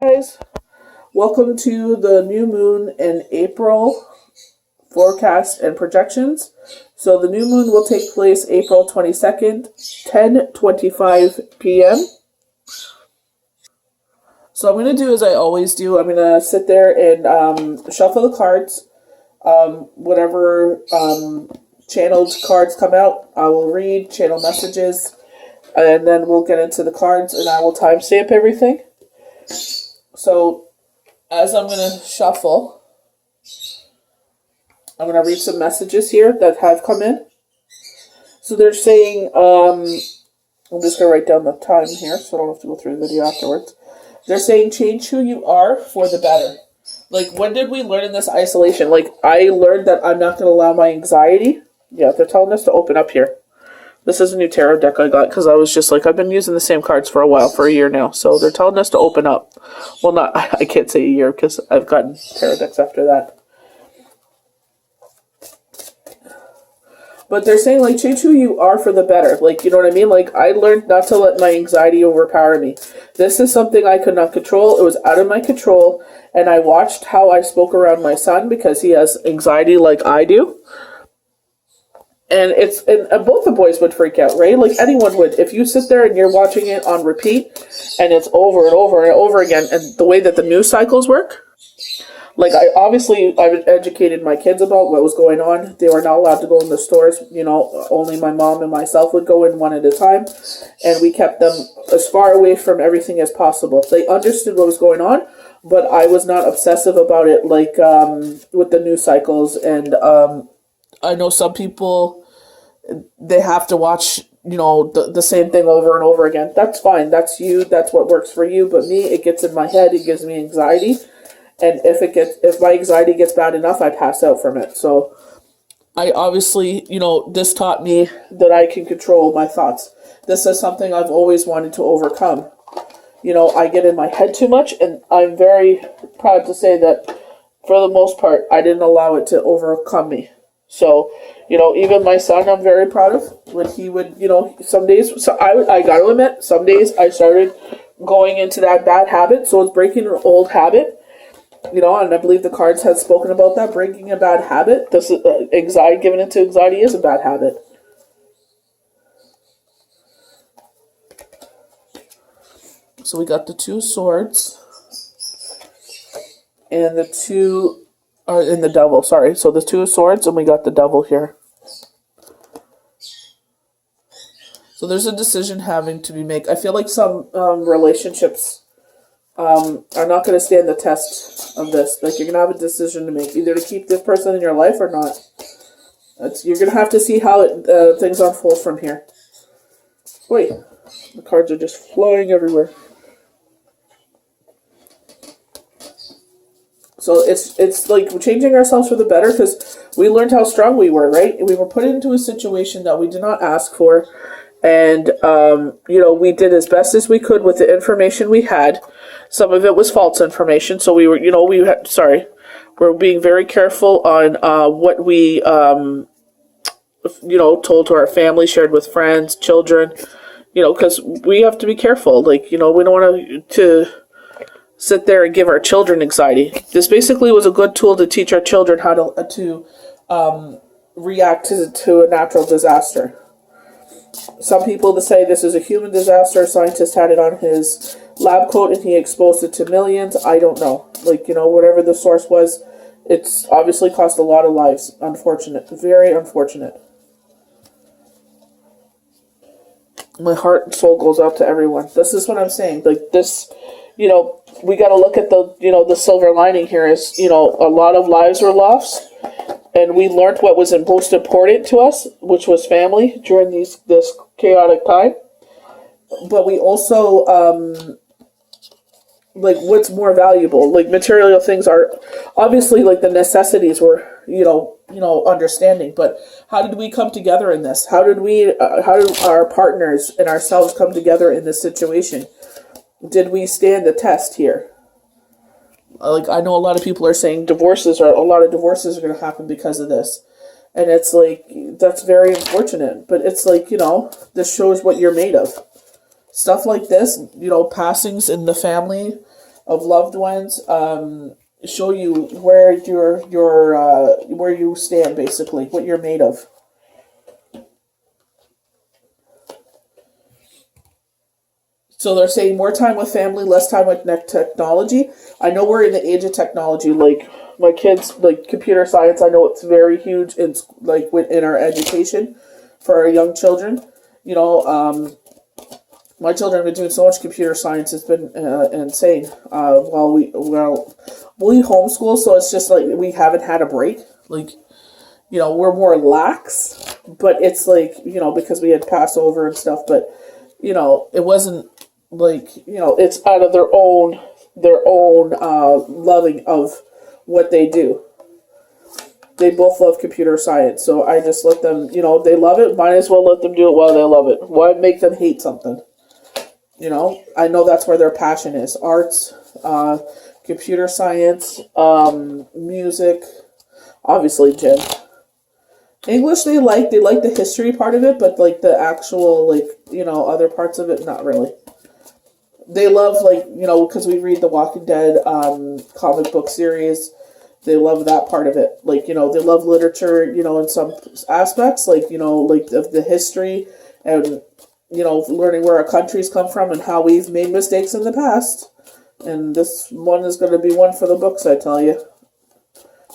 Guys, welcome to the new moon in April forecast and projections. So the new moon will take place April 22nd, 10:25 p.m. So I'm going to do as I always do. I'm going to sit there and shuffle the cards. Whatever channeled cards come out, I will read, channel messages, and then we'll get into the cards and I will timestamp everything. So as I'm going to shuffle, I'm going to read some messages here that have come in. So they're saying, I'm just going to write down the time here so I don't have to go through the video afterwards. They're saying change who you are for the better. Like, when did we learn in this isolation? Like, I learned that I'm not going to allow my anxiety. Yeah, they're telling us to open up here. This is a new tarot deck I got because I was just like, I've been using the same cards for a while, for a year now. So they're telling us to open up. Well, not, I can't say a year because I've gotten tarot decks after that. But they're saying, like, change who you are for the better. Like, you know what I mean? Like, I learned not to let my anxiety overpower me. This is something I could not control. It was out of my control. And I watched how I spoke around my son because he has anxiety like I do. And both the boys would freak out, right? Like anyone would. If you sit there and you're watching it on repeat and it's over and over and over again, and the way that the news cycles work, like I've educated my kids about what was going on. They were not allowed to go in the stores. You know, only my mom and myself would go in one at a time. And we kept them as far away from everything as possible. They understood what was going on, but I was not obsessive about it like with the news cycles. And I know some people, they have to watch, you know, the same thing over and over again. That's fine. That's you. That's what works for you. But me, it gets in my head. It gives me anxiety. And if my anxiety gets bad enough, I pass out from it. So I obviously, you know, this taught me that I can control my thoughts. This is something I've always wanted to overcome. You know, I get in my head too much, and I'm very proud to say that for the most part, I didn't allow it to overcome me. So, you know, even my son, I'm very proud of when he would, you know, some days, so I got to admit, some days I started going into that bad habit. So it's breaking an old habit, you know, and I believe the cards have spoken about that, breaking a bad habit. This is, anxiety, giving into anxiety is a bad habit. So we got the two swords and the two in the devil, sorry. So the two swords and we got the devil here. So there's a decision having to be made. I feel like some relationships are not going to stand the test of this. Like, you're going to have a decision to make, either to keep this person in your life or not. You're going to have to see how things unfold from here. Wait, the cards are just flying everywhere. So it's like changing ourselves for the better because we learned how strong we were, right? We were put into a situation that we did not ask for. And, you know, we did as best as we could with the information we had. Some of it was false information. So we were, you know, we're being very careful on what we, you know, told to our family, shared with friends, children, you know, because we have to be careful. Like, you know, we don't want to sit there and give our children anxiety. This basically was a good tool to teach our children how to react to a natural disaster. Some people say this is a human disaster. A scientist had it on his lab coat and he exposed it to millions. I don't know. Like, you know, whatever the source was, it's obviously cost a lot of lives. Unfortunate. Very unfortunate. My heart and soul goes out to everyone. This is what I'm saying. Like, this, you know, we got to look at the, you know, the silver lining here is, you know, a lot of lives were lost. And we learned what was most important to us, which was family during this chaotic time. But we also, like, what's more valuable? Like, material things are, obviously, like, the necessities were, you know, understanding. But how did we come together in this? How did our partners and ourselves come together in this situation? Did we stand the test here? Like, I know a lot of people are saying a lot of divorces are going to happen because of this. And it's like, that's very unfortunate. But it's like, you know, this shows what you're made of. Stuff like this, you know, passings in the family, of loved ones, show you where where you stand, basically, what you're made of. So they're saying more time with family, less time with technology. I know we're in the age of technology. Like my kids, like computer science, I know it's very huge in like in our education for our young children. You know, my children have been doing so much computer science; it's been insane. We homeschool, so it's just like we haven't had a break. Like, you know, we're more lax, but it's like, you know, because we had Passover and stuff. But you know, it wasn't like, you know, it's out of their own loving of what they do. They both love computer science, so I just let them, you know, they love it. Might as well let them do it while they love it. Why make them hate something? You know, I know that's where their passion is. Arts, computer science, music, obviously gym. English they like the history part of it, but like the actual, like, you know, other parts of it, not really. They love, like, you know, because we read the Walking Dead comic book series. They love that part of it. Like, you know, they love literature, you know, in some aspects, like, you know, like the history and, you know, learning where our countries come from and how we've made mistakes in the past. And this one is going to be one for the books, I tell you.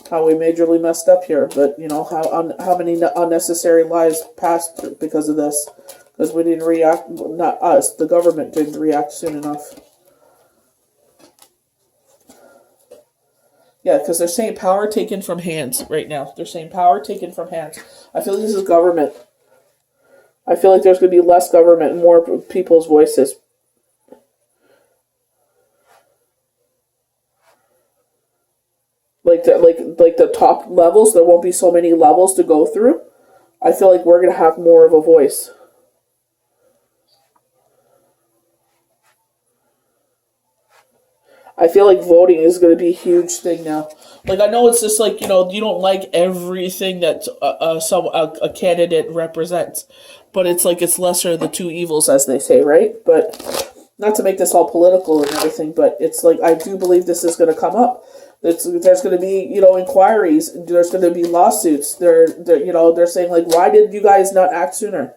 How we majorly messed up here. But, you know, how many unnecessary lives passed because of this. Because we didn't react, not us, the government didn't react soon enough. Yeah, because they're saying power taken from hands right now. They're saying power taken from hands. I feel like this is government. I feel like there's going to be less government and more people's voices. Like the top levels, there won't be so many levels to go through. I feel like we're going to have more of a voice. I feel like voting is going to be a huge thing now. Like, I know it's just like, you know, you don't like everything that a candidate represents, but it's like it's lesser of the two evils, as they say, right? But not to make this all political and everything, but it's like, I do believe this is going to come up. There's going to be, you know, inquiries. There's going to be lawsuits. They're you know, they're saying, like, why did you guys not act sooner?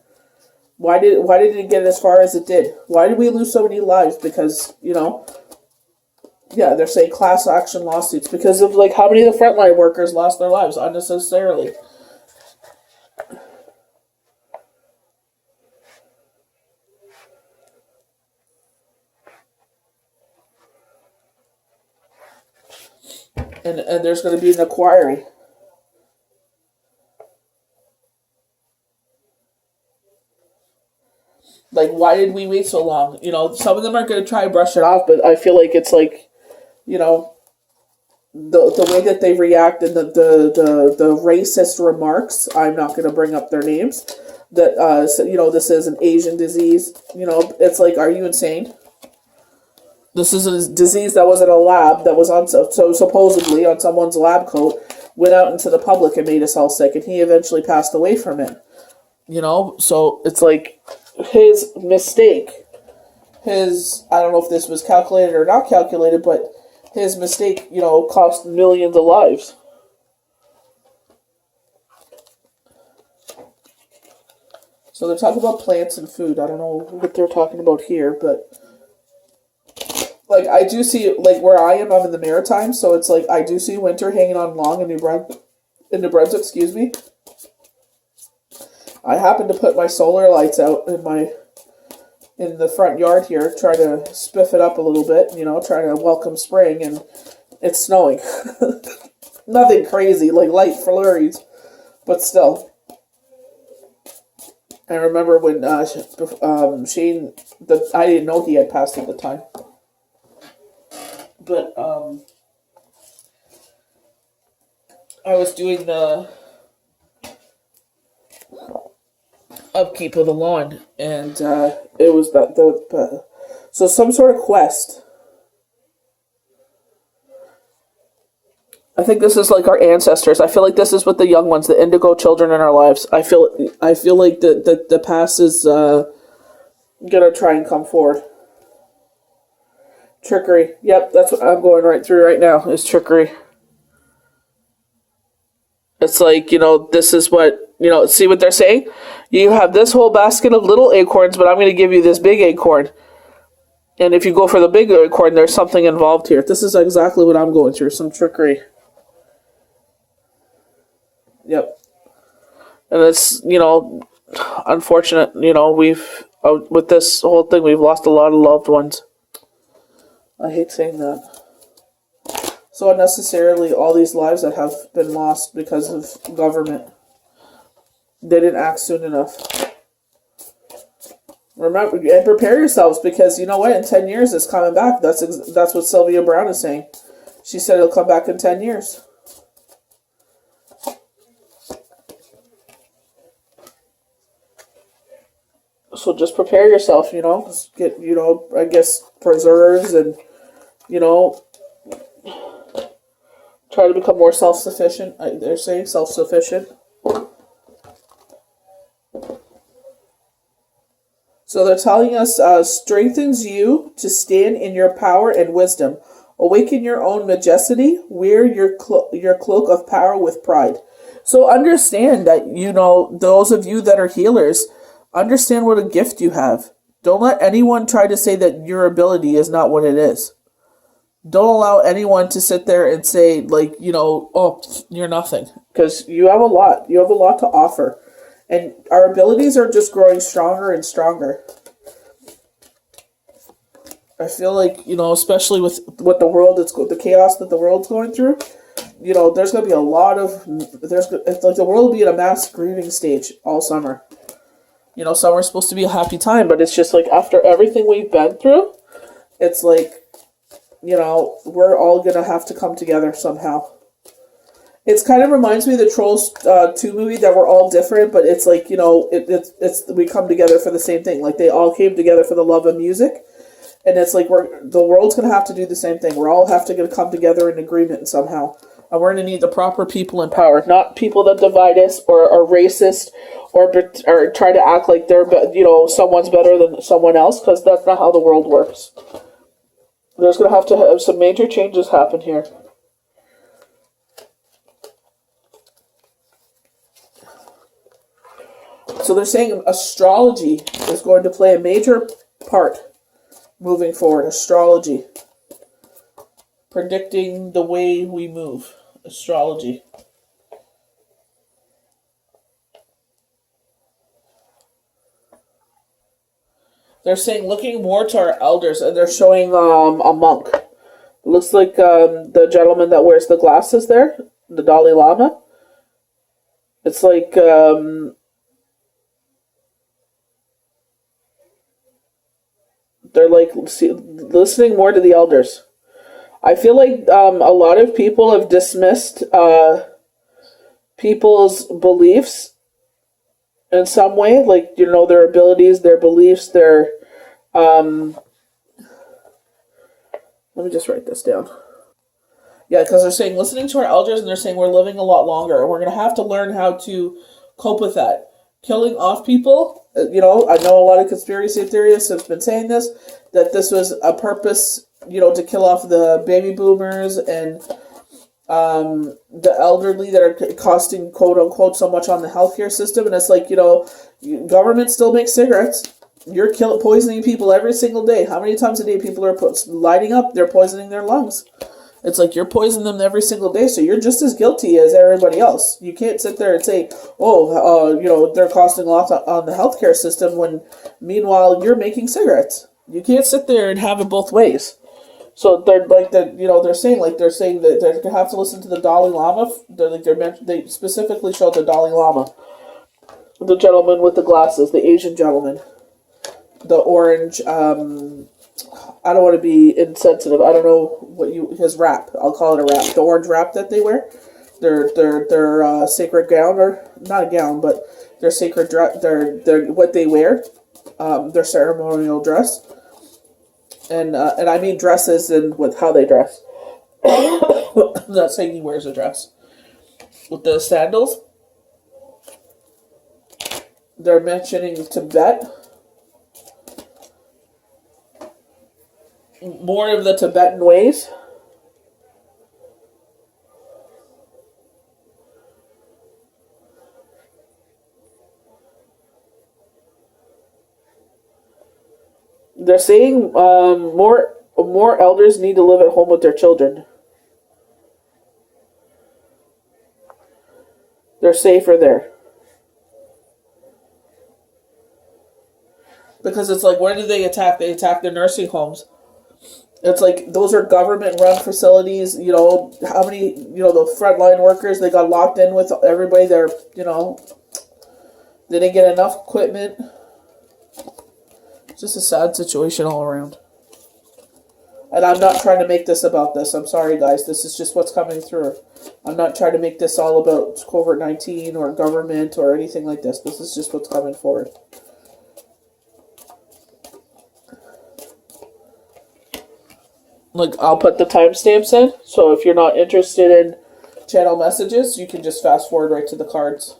Why did it get as far as it did? Why did we lose so many lives? Because, you know. Yeah, they're saying class action lawsuits because of, like, how many of the frontline workers lost their lives unnecessarily. And there's going to be an inquiry. Like, why did we wait so long? You know, some of them are going to try and brush it off, but I feel like it's like, you know, the way that they react and the racist remarks, I'm not going to bring up their names, that, you know, this is an Asian disease. You know, it's like, are you insane? This is a disease that was in a lab, that was on, so supposedly on someone's lab coat, went out into the public and made us all sick, and he eventually passed away from it. You know, so it's like his mistake, I don't know if this was calculated or not calculated, but his mistake, you know, cost millions of lives. So they're talking about plants and food. I don't know what they're talking about here, but, like, I do see, like, where I am, I'm in the Maritimes, so it's like, I do see winter hanging on long in New Brunswick, excuse me. I happen to put my solar lights out in the front yard here, try to spiff it up a little bit, you know, try to welcome spring, and it's snowing. Nothing crazy, like light flurries, but still. I remember when Shane, I didn't know he had passed at the time. But I was doing the upkeep of the lawn, and it was so some sort of quest. I think this is like our ancestors. I feel like this is what the young ones, the indigo children in our lives. I feel like the past is gonna try and come forward. Trickery. Yep, that's what I'm going right through right now, is trickery. It's like, this is what, see what they're saying? You have this whole basket of little acorns, but I'm going to give you this big acorn. And if you go for the big acorn, there's something involved here. This is exactly what I'm going through, some trickery. Yep. And it's, unfortunate, we've, with this whole thing, we've lost a lot of loved ones. I hate saying that. So unnecessarily, all these lives that have been lost because of government. They didn't act soon enough. Remember, and prepare yourselves, because you know what? In 10 years, it's coming back. That's what Sylvia Brown is saying. She said it'll come back in 10 years. So just prepare yourself, get, I guess, preserves and, try to become more self-sufficient. They're saying self-sufficient. So they're telling us, strengthens you to stand in your power and wisdom. Awaken your own majesty. Wear your cloak of power with pride. So understand that, those of you that are healers, understand what a gift you have. Don't let anyone try to say that your ability is not what it is. Don't allow anyone to sit there and say, like, oh, you're nothing. Because you have a lot. You have a lot to offer. And our abilities are just growing stronger and stronger. I feel like, especially with what the world, the chaos that the world's going through, there's going to be a lot of, it's like the world will be in a mass grieving stage all summer. Summer's supposed to be a happy time, but it's just like after everything we've been through, it's like, we're all going to have to come together somehow. It kind of reminds me of the Trolls 2 movie, that we're all different, but it's like, it's we come together for the same thing. Like, they all came together for the love of music, and it's like the world's going to have to do the same thing. We're all have to come together in agreement somehow. And we're going to need the proper people in power, not people that divide us or are racist or try to act like they're, someone's better than someone else, because that's not how the world works. There's going to have some major changes happen here. So they're saying astrology is going to play a major part moving forward. Astrology. Predicting the way we move. Astrology. They're saying looking more to our elders, and they're showing a monk. It looks like the gentleman that wears the glasses there, the Dalai Lama. It's like they're like listening more to the elders. I feel like a lot of people have dismissed people's beliefs in some way, like, their abilities, their beliefs, their let me just write this down. Yeah, because they're saying listening to our elders, and they're saying we're living a lot longer, and we're going to have to learn how to cope with that. Killing off people, I know a lot of conspiracy theorists have been saying this, that this was a purpose, to kill off the baby boomers and the elderly that are costing, quote unquote, so much on the healthcare system. And it's like, government still makes cigarettes. You're poisoning people every single day. How many times a day people are lighting up? They're poisoning their lungs. It's like you're poisoning them every single day, so you're just as guilty as everybody else. You can't sit there and say, they're costing a lot on the healthcare system, when meanwhile you're making cigarettes. You can't sit there and have it both ways. So they're saying that they're gonna have to listen to the Dalai Lama. They specifically showed the Dalai Lama, the gentleman with the glasses, the Asian gentleman, the orange. I don't want to be insensitive. I don't know his wrap. I'll call it a wrap. The orange wrap that they wear, their sacred gown, or not a gown, but their sacred their what they wear, their ceremonial dress, and I mean dresses and with how they dress. I'm not saying he wears a dress. With the sandals, they're mentioning Tibet. more of the Tibetan ways. They're saying more elders need to live at home with their children. They're safer there. Because it's like, where do they attack? They attack the nursing homes. It's like, those are government-run facilities. You know, how many, the frontline workers, they got locked in with everybody. They're, they didn't get enough equipment. It's just a sad situation all around. And I'm not trying to make this about this. I'm sorry, guys. This is just what's coming through. I'm not trying to make this all about COVID-19 or government or anything like this. This is just what's coming forward. Like, I'll put the timestamps in, so if you're not interested in channel messages, you can just fast forward right to the cards.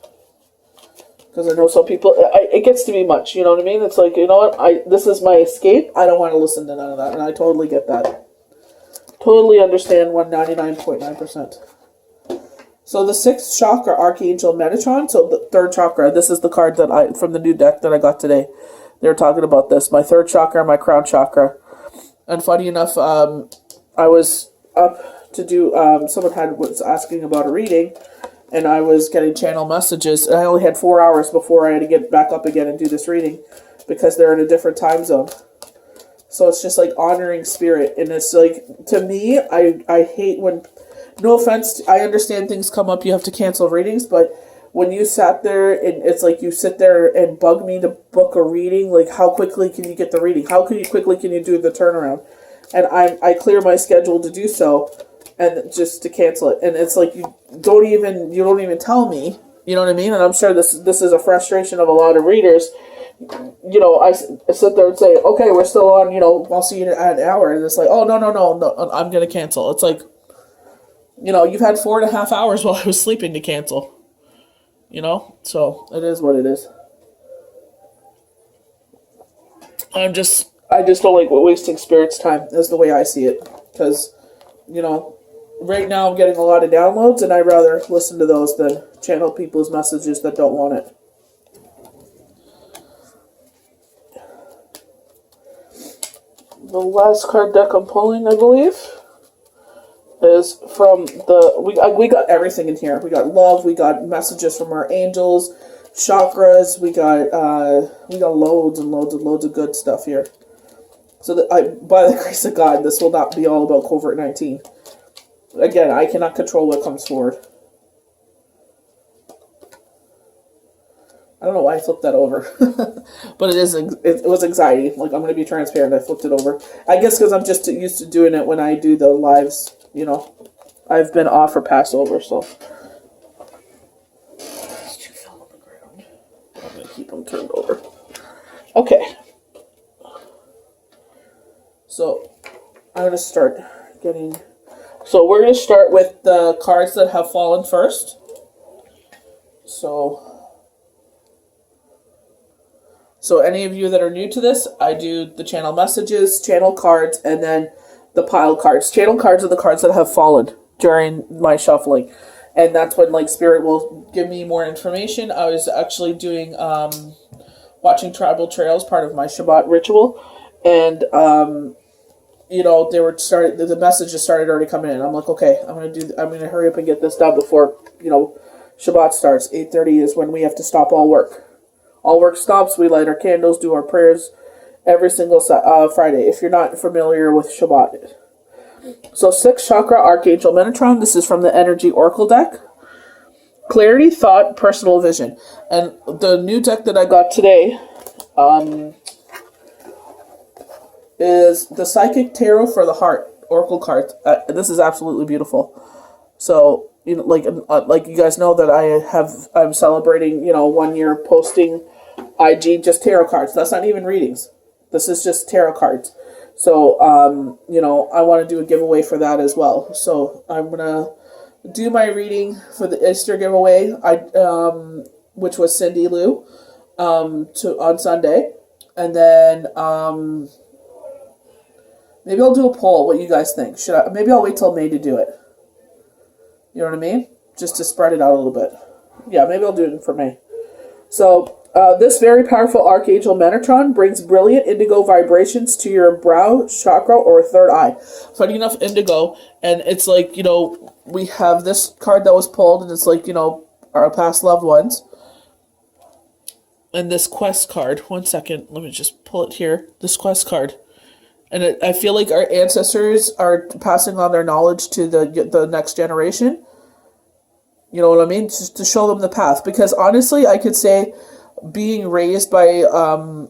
Because I know some people, it gets to be much, you know what I mean? It's like, you know what, this is my escape, I don't want to listen to none of that, and I totally get that. Totally understand 199.9%. So the 6th chakra, Archangel Metatron, so the 3rd chakra, this is the card that from the new deck that I got today. They were talking about this, my 3rd chakra, my crown chakra. And funny enough, I was up to do, someone was asking about a reading, and I was getting channel messages, and I only had 4 hours before I had to get back up again and do this reading, because they're in a different time zone. So it's just like honoring spirit, and it's like, to me, I hate when, no offense, I understand things come up, you have to cancel readings, but when you sat there, and it's like you sit there and bug me to book a reading, like, how quickly can you get the reading? How quickly can you do the turnaround? And I clear my schedule to do so, and just to cancel it. And it's like, you don't even tell me, you know what I mean? And I'm sure this is a frustration of a lot of readers. I sit there and say, okay, we're still on, I'll see you in an hour. And it's like, oh, no, I'm going to cancel. It's like, you've had 4.5 hours while I was sleeping to cancel. So it is what it is. I just don't like wasting spirit's time, is the way I see it. Because, right now I'm getting a lot of downloads, and I'd rather listen to those than channel people's messages that don't want it. The last card deck I'm pulling, I believe, is from we got everything in here. We got love, we got messages from our angels, chakras, we got loads and loads and loads of good stuff here. So by the grace of God, this will not be all about COVID-19. Again, I cannot control what comes forward. I don't know why I flipped that over. But it was anxiety. Like, I'm going to be transparent. I flipped it over. I guess because I'm just used to doing it when I do the lives, I've been off for Passover, so. These two fell on the ground. I'm going to keep them turned over. Okay. So, I'm going to start getting... So, we're going to start with the cards that have fallen first. So any of you that are new to this, I do the channel messages, channel cards, and then the pile cards. Channel cards are the cards that have fallen during my shuffling. And that's when, like, Spirit will give me more information. I was actually doing, watching Tribal Trails, part of my Shabbat ritual. And, the messages started already coming in. I'm like, okay, I'm going to hurry up and get this done before, Shabbat starts. 8:30 is when we have to stop all work. All work stops, we light our candles, do our prayers every single Friday, if you're not familiar with Shabbat. So 6th chakra, Archangel Metatron. This is from the Energy Oracle deck. Clarity, thought, personal vision. And the new deck that I got today is the Psychic Tarot for the Heart Oracle card. This is absolutely beautiful. So, like you guys know that I'm celebrating, 1 year posting IG just tarot cards. That's not even readings. This is just tarot cards. So, I want to do a giveaway for that as well. So I'm going to do my reading for the Easter giveaway, which was Cindy Lou, on Sunday. And then, Maybe I'll do a poll, what you guys think. Maybe I'll wait till May to do it. You know what I mean? Just to spread it out a little bit. Yeah, maybe I'll do it for May. So, this very powerful Archangel Metatron brings brilliant indigo vibrations to your brow chakra or third eye. Funny enough, indigo, and it's like, we have this card that was pulled, and it's like, our past loved ones. And this quest card, one second, let me just pull it here. This quest card. And I feel like our ancestors are passing on their knowledge to the next generation. You know what I mean? Just to show them the path. Because honestly, I could say being raised by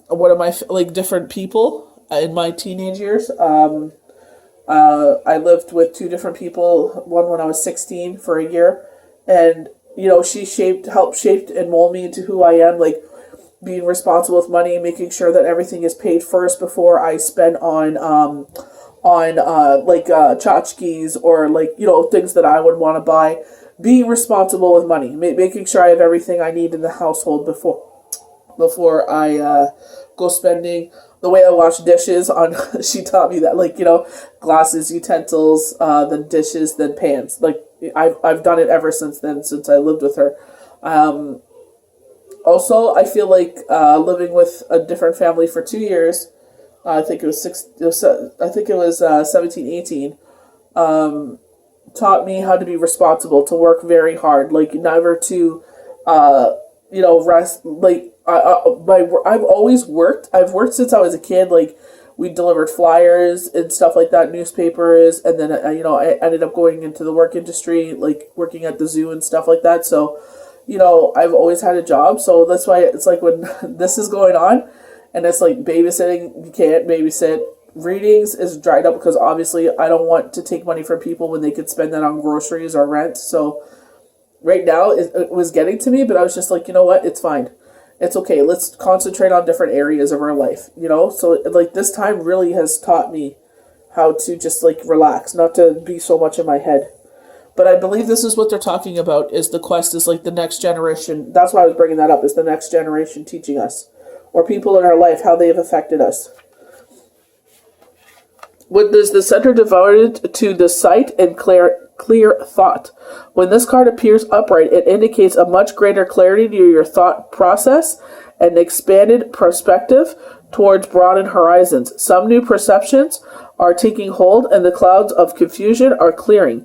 one of my different people in my teenage years. I lived with two different people. One when I was 16 for a year, and she helped shape and mold me into who I am. Like being responsible with money, making sure that everything is paid first before I spend on tchotchkes or things that I would want to buy. Being responsible with money, making sure I have everything I need in the household before I go spending. The way I wash dishes she taught me that, glasses, utensils, then dishes, then pans. I've done it ever since then, since I lived with her. Also, I feel like living with a different family for 2 years, I think it was 17, 18, taught me how to be responsible, to work very hard, never to, rest. I've always worked. I've worked since I was a kid. We delivered flyers and stuff like that, newspapers, and then I ended up going into the work industry, working at the zoo and stuff like that. So, I've always had a job. So that's why it's when this is going on, and it's babysitting, you can't babysit. Readings is dried up because obviously I don't want to take money from people when they could spend that on groceries or rent. So right now it was getting to me, but I was just you know what? It's fine. It's okay. Let's concentrate on different areas of our life, So this time really has taught me how to just relax, not to be so much in my head. But I believe this is what they're talking about, is the quest is the next generation. That's why I was bringing that up, is the next generation teaching us, or people in our life, how they have affected us. When is the center devoted to the sight and clear thought? When this card appears upright, it indicates a much greater clarity to your thought process and expanded perspective towards broadened horizons. Some new perceptions are taking hold and the clouds of confusion are clearing.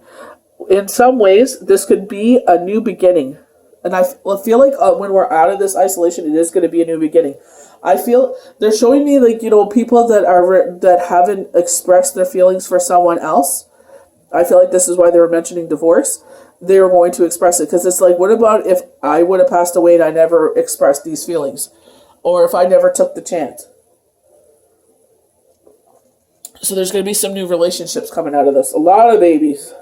In some ways, this could be a new beginning. And I feel like when we're out of this isolation, it is going to be a new beginning. I feel they're showing me people that haven't expressed their feelings for someone else. I feel like this is why they were mentioning divorce. They're going to express it because it's what about if I would have passed away and I never expressed these feelings, or if I never took the chance? So there's going to be some new relationships coming out of this. A lot of babies.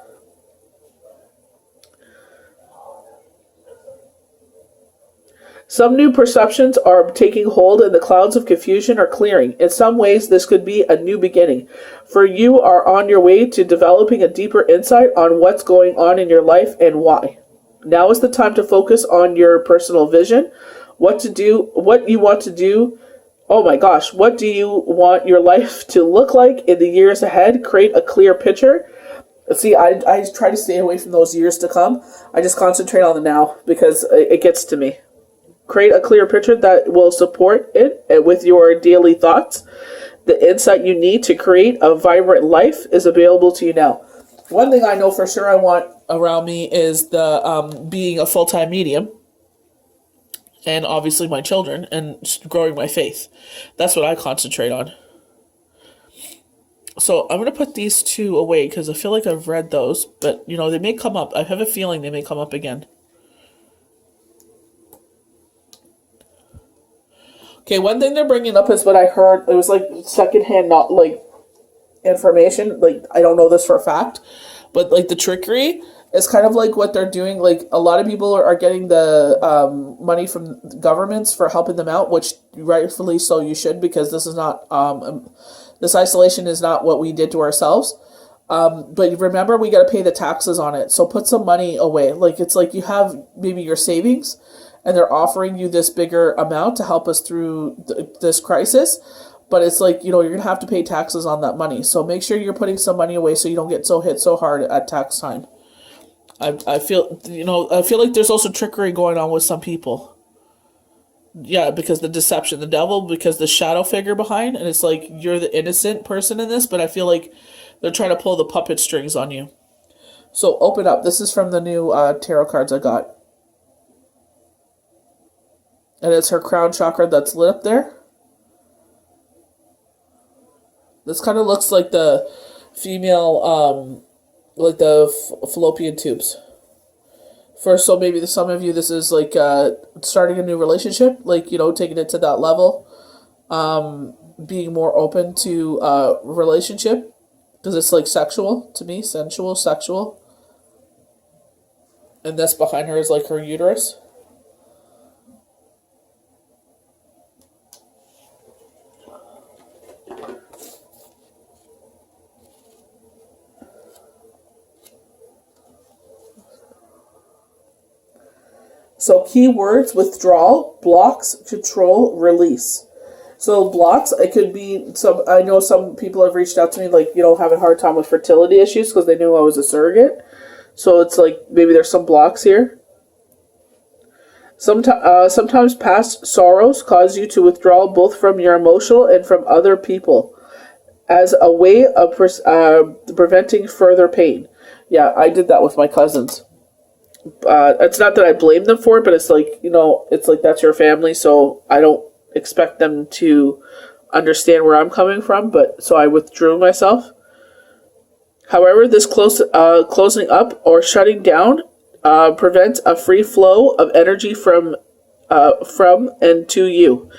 Some new perceptions are taking hold and the clouds of confusion are clearing. In some ways, this could be a new beginning. For you are on your way to developing a deeper insight on what's going on in your life and why. Now is the time to focus on your personal vision, what you want to do. Oh my gosh, what do you want your life to look like in the years ahead? Create a clear picture. See, I try to stay away from those years to come. I just concentrate on the now because it gets to me. Create a clear picture that will support it with your daily thoughts. The insight you need to create a vibrant life is available to you now. One thing I know for sure I want around me is the being a full-time medium. And obviously my children and growing my faith. That's what I concentrate on. So I'm going to put these two away because I feel like I've read those. But, they may come up. I have a feeling they may come up again. Okay, one thing they're bringing up is what I heard. It was secondhand, not information. I don't know this for a fact, but the trickery is kind of what they're doing. A lot of people are getting the money from governments for helping them out, which rightfully so you should, because this is not this isolation is not what we did to ourselves. But remember, we got to pay the taxes on it. So put some money away. It's you have maybe your savings, and they're offering you this bigger amount to help us through this crisis. But it's like, you're going to have to pay taxes on that money. So make sure you're putting some money away so you don't get hit so hard at tax time. I feel like there's also trickery going on with some people. Yeah, because the deception, the devil, because the shadow figure behind, and it's like you're the innocent person in this, but I feel like they're trying to pull the puppet strings on you. So open up. This is from the new tarot cards I got. And it's her crown chakra that's lit up there. This kind of looks like the female, like the fallopian tubes. So maybe some of you, this is like starting a new relationship, like, taking it to that level, being more open to relationship, because it's like sexual to me, sensual, sexual. And this behind her is like her uterus. So keywords: withdrawal, blocks, control, release. So blocks, it could be I know some people have reached out to me, like, having a hard time with fertility issues because they knew I was a surrogate. So it's like maybe there's some blocks here. Sometimes past sorrows cause you to withdraw both from your emotional and from other people as a way of preventing further pain. Yeah, I did that with my cousins. It's not that I blame them for it, but it's like, it's like that's your family, so I don't expect them to understand where I'm coming from, but so I withdrew myself. However, this closing up or shutting down prevents a free flow of energy from and to you,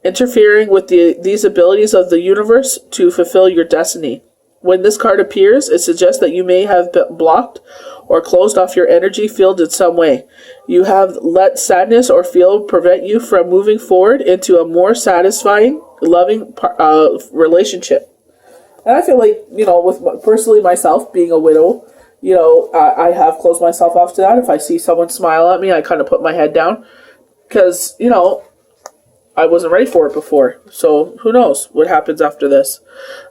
interfering with these abilities of the universe to fulfill your destiny. When this card appears, it suggests that you may have been blocked or closed off your energy field in some way. You have let sadness or fear prevent you from moving forward into a more satisfying, loving relationship. And I feel like, with personally myself being a widow, I have closed myself off to that. If I see someone smile at me, I kind of put my head down because, I wasn't ready for it before. So who knows what happens after this.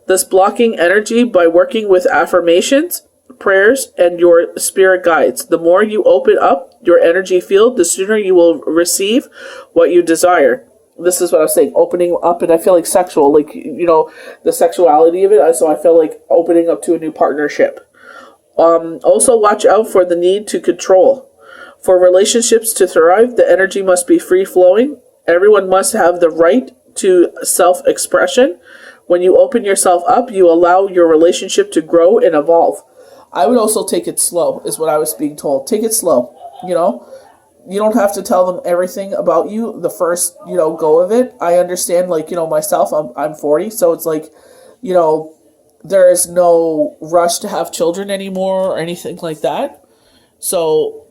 This blocking energy by working with affirmations, prayers, and your spirit guides. The more you open up your energy field, the sooner you will receive what you desire. This is what I was saying, opening up, and I feel like sexual, like, the sexuality of it. So I feel like opening up to a new partnership. Also watch out for the need to control. For relationships to thrive, the energy must be free-flowing. Everyone must have the right to self-expression. When you open yourself up, you allow your relationship to grow and evolve. I would also take it slow, is what I was being told. Take it slow, You don't have to tell them everything about you the first, go of it. I understand, like, myself, I'm 40, so it's like, there is no rush to have children anymore or anything like that. So,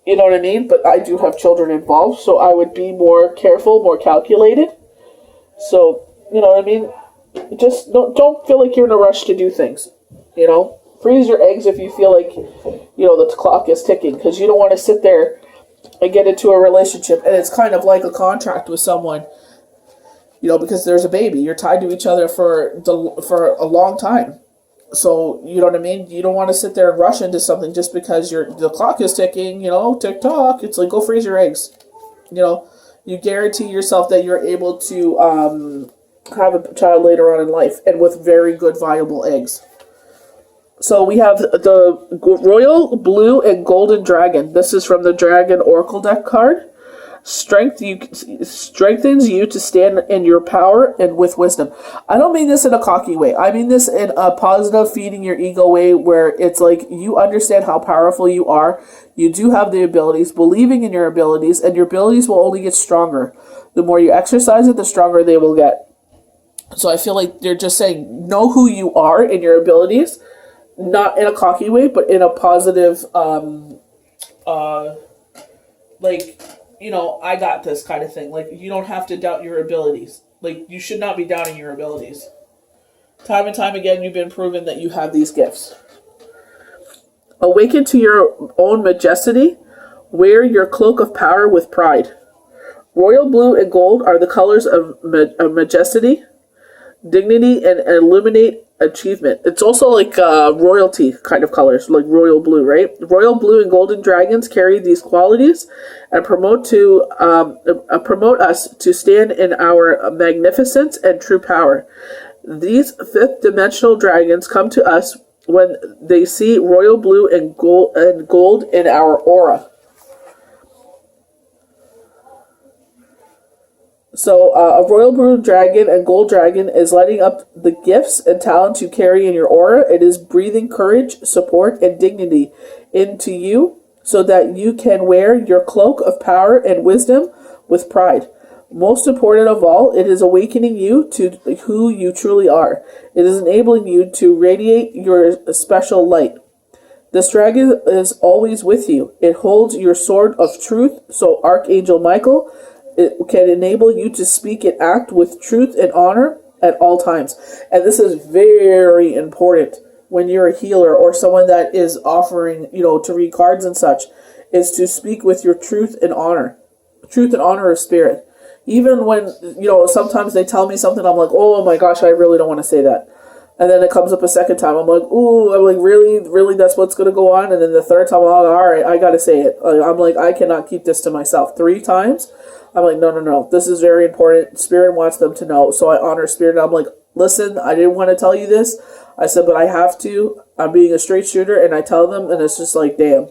you know what I mean? But I do have children involved, so I would be more careful, more calculated. So, you know what I mean? Just don't feel like you're in a rush to do things, Freeze your eggs if you feel like, the clock is ticking, because you don't want to sit there and get into a relationship, and it's kind of like a contract with someone, because there's a baby. You're tied to each other for a long time. So, you know what I mean? You don't want to sit there and rush into something just because the clock is ticking, tick-tock. It's like, go freeze your eggs. You guarantee yourself that you're able to have a child later on in life, and with very good, viable eggs. So we have the Royal Blue and Golden Dragon. This is from the Dragon Oracle deck card. Strengthens you to stand in your power and with wisdom. I don't mean this in a cocky way. I mean this in a positive, feeding your ego way, where it's like you understand how powerful you are. You do have the abilities, believing in your abilities, and your abilities will only get stronger. The more you exercise it, the stronger they will get. So I feel like they're just saying, know who you are and your abilities, not in a cocky way, but in a positive, I got this kind of thing. Like, you don't have to doubt your abilities. Like, you should not be doubting your abilities. Time and time again, you've been proven that you have these gifts. Awaken to your own majesty. Wear your cloak of power with pride. Royal blue and gold are the colors of majesty, dignity, and illuminate achievement. It's also like royalty kind of colors, like royal blue, right? Royal blue and golden dragons carry these qualities and promote us to stand in our magnificence and true power. These fifth dimensional dragons come to us when they see royal blue and gold in our aura. So a royal blue dragon and gold dragon is lighting up the gifts and talents you carry in your aura. It is breathing courage, support, and dignity into you so that you can wear your cloak of power and wisdom with pride. Most important of all, it is awakening you to who you truly are. It is enabling you to radiate your special light. This dragon is always with you. It holds your sword of truth, so Archangel Michael, it can enable you to speak and act with truth and honor at all times. And this is very important when you're a healer or someone that is offering, to read cards and such, is to speak with your truth and honor of spirit. Even when, sometimes they tell me something, I'm like, oh my gosh, I really don't want to say that. And then it comes up a second time. I'm like, ooh, I'm like, really, that's what's going to go on? And then the third time, I'm like, all right, I got to say it. I'm like, I cannot keep this to myself. 3 times, I'm like, no, this is very important. Spirit wants them to know. So I honor Spirit. And I'm like, listen, I didn't want to tell you this. I said, but I have to. I'm being a straight shooter. And I tell them, and it's just like, damn,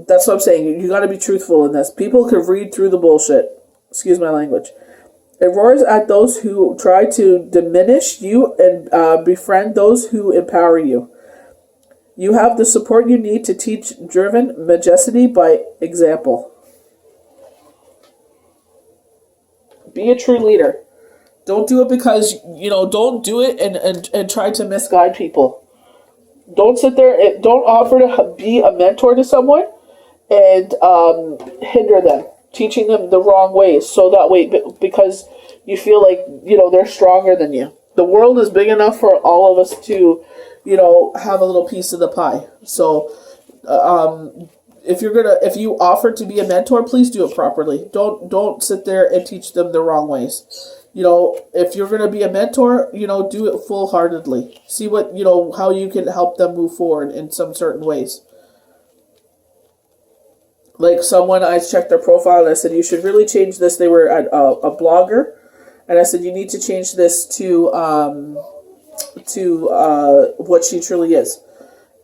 That's what I'm saying. You got to be truthful in this. People could read through the bullshit. Excuse my language. It roars at those who try to diminish you and befriend those who empower you. You have the support you need to teach driven majesty by example. Be a true leader. Don't do it because, don't do it and try to misguide people. Don't sit there and don't offer to be a mentor to someone and hinder them, teaching them the wrong ways. So that way, because you feel like, they're stronger than you. The world is big enough for all of us to, have a little piece of the pie. So, if you offer to be a mentor, please do it properly. Don't sit there and teach them the wrong ways. If you're gonna be a mentor, do it full-heartedly. See what, how you can help them move forward in some certain ways. Like someone, I checked their profile and I said, you should really change this. They were a blogger. And I said, you need to change this to what she truly is.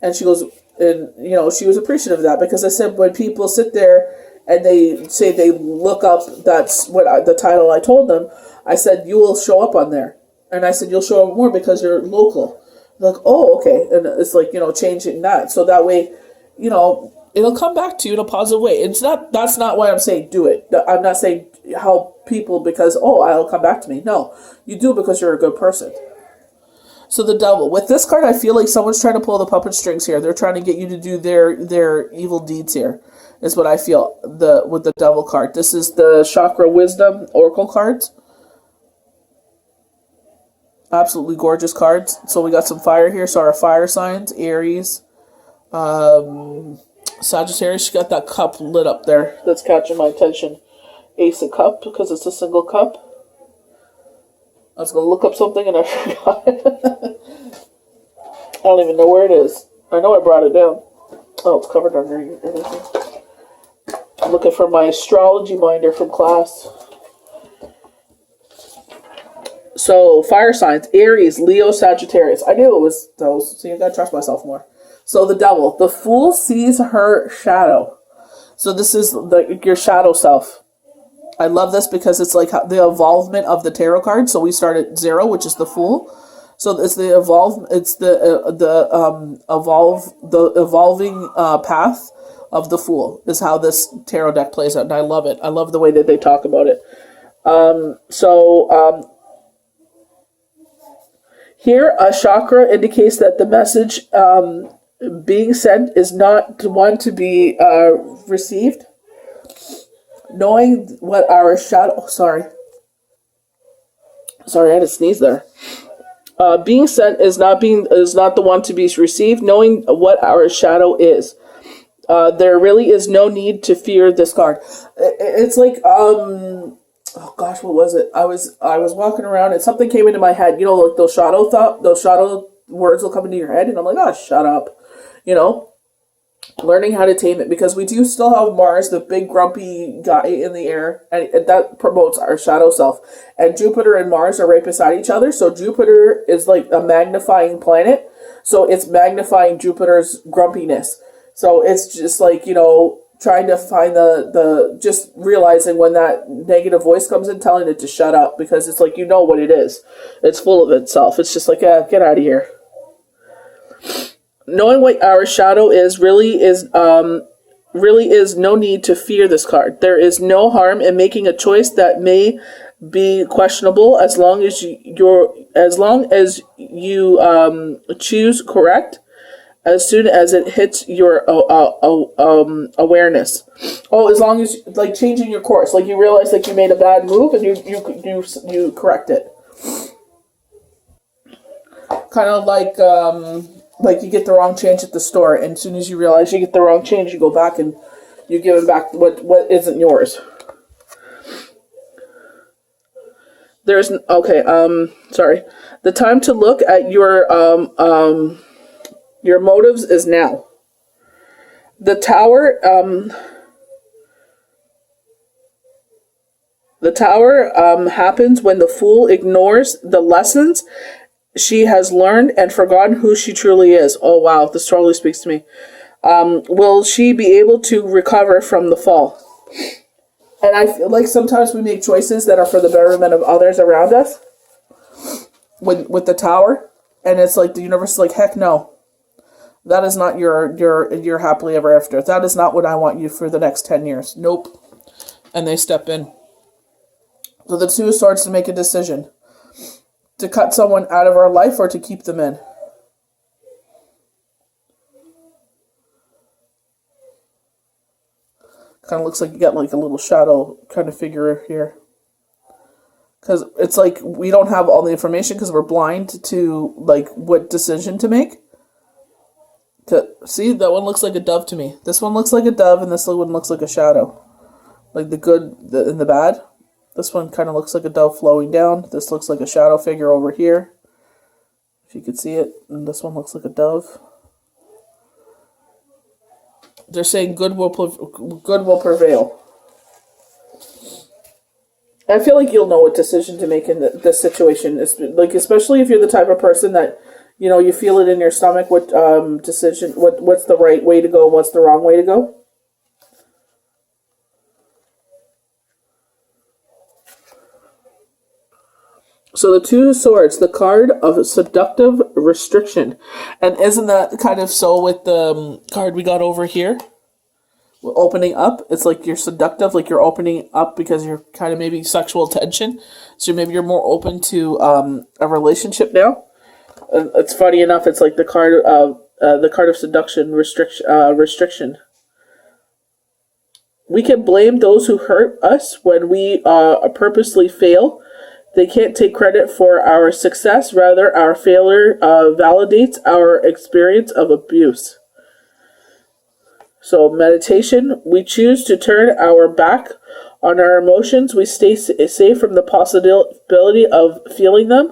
And she goes, and she was appreciative of that, because I said, when people sit there and they say they look up, that's what the title I told them, I said, you will show up on there. And I said, you'll show up more because you're local. They're like, oh, okay. And it's like, changing that. So that way, it'll come back to you in a positive way. That's not why I'm saying do it. I'm not saying help people because, it'll come back to me. No, you do it because you're a good person. So the devil. With this card, I feel like someone's trying to pull the puppet strings here. They're trying to get you to do their evil deeds here. Is what I feel with the devil card. This is the Chakra Wisdom Oracle cards. Absolutely gorgeous cards. So we got some fire here. So our fire signs, Aries, Sagittarius. She got that cup lit up there. That's catching my attention. Ace of Cup, because it's a single cup. I was going to look up something and I forgot. I don't even know where it is. I know I brought it down. Oh, it's covered under everything. I'm looking for my astrology binder from class. So, fire signs, Aries, Leo, Sagittarius. I knew it was those, so you gotta trust myself more. So, the devil. The fool sees her shadow. So, this is your shadow self. I love this because it's like the evolvement of the tarot card. So, we start at 0, which is the fool. So, it's the evolving path of the fool is how this tarot deck plays out. And I love it. I love the way that they talk about it. Here, a chakra indicates that the message being sent is not one to be received. Knowing what our shadow... Sorry, I had to sneeze there. Being sent is not the one to be received. Knowing what our shadow is. There really is no need to fear this card. It's like, oh gosh, what was it? I was walking around and something came into my head. You know, like those shadow words will come into your head, and I'm like, oh, shut up. You know, learning how to tame it, because we do still have Mars, the big grumpy guy in the air, and that promotes our shadow self. And Jupiter and Mars are right beside each other, so Jupiter is like a magnifying planet, so it's magnifying Jupiter's grumpiness. So it's just like, you know, trying to find the just realizing when that negative voice comes in, telling it to shut up, because it's like, you know what it is. It's full of itself. It's just like, get out of here. Knowing what our shadow is really is no need to fear this card. There is no harm in making a choice that may be questionable, as long as you choose correct as soon as it hits your awareness. Oh, as long as, like, changing your course, like you realize like you made a bad move and you correct it. Kind of like you get the wrong change at the store, and as soon as you realize you get the wrong change, you go back and you give it back what isn't yours. Sorry. The time to look at your motives is now. The tower happens when the fool ignores the lessons she has learned and forgotten who she truly is. Oh wow, this totally speaks to me. Will she be able to recover from the fall? And I feel like sometimes we make choices that are for the betterment of others around us. With the tower, and it's like the universe is like, heck no. That is not your happily ever after. That is not what I want you for the next 10 years. Nope. And they step in. So the Two of Swords to make a decision. To cut someone out of our life or to keep them in. Kind of looks like you got like a little shadow kind of figure here. Because it's like we don't have all the information because we're blind to like what decision to make. See, that one looks like a dove to me. This one looks like a dove, and this one looks like a shadow. Like the good and the bad. This one kind of looks like a dove flowing down. This looks like a shadow figure over here, if you could see it. And this one looks like a dove. They're saying good will prevail. I feel like you'll know what decision to make in this situation. It's like, especially if you're the type of person that, you know, you feel it in your stomach. What decision? What's the right way to go? And what's the wrong way to go? So the Two of Swords, the card of seductive restriction. And isn't that kind of so with the card we got over here? Opening up. It's like you're seductive, like you're opening up because you're kind of maybe sexual tension. So maybe you're more open to a relationship now. It's funny enough, it's like the card of seduction restriction. We can blame those who hurt us when we purposely fail. They can't take credit for our success. Rather, our failure validates our experience of abuse. So, meditation. We choose to turn our back on our emotions. We stay safe from the possibility of feeling them.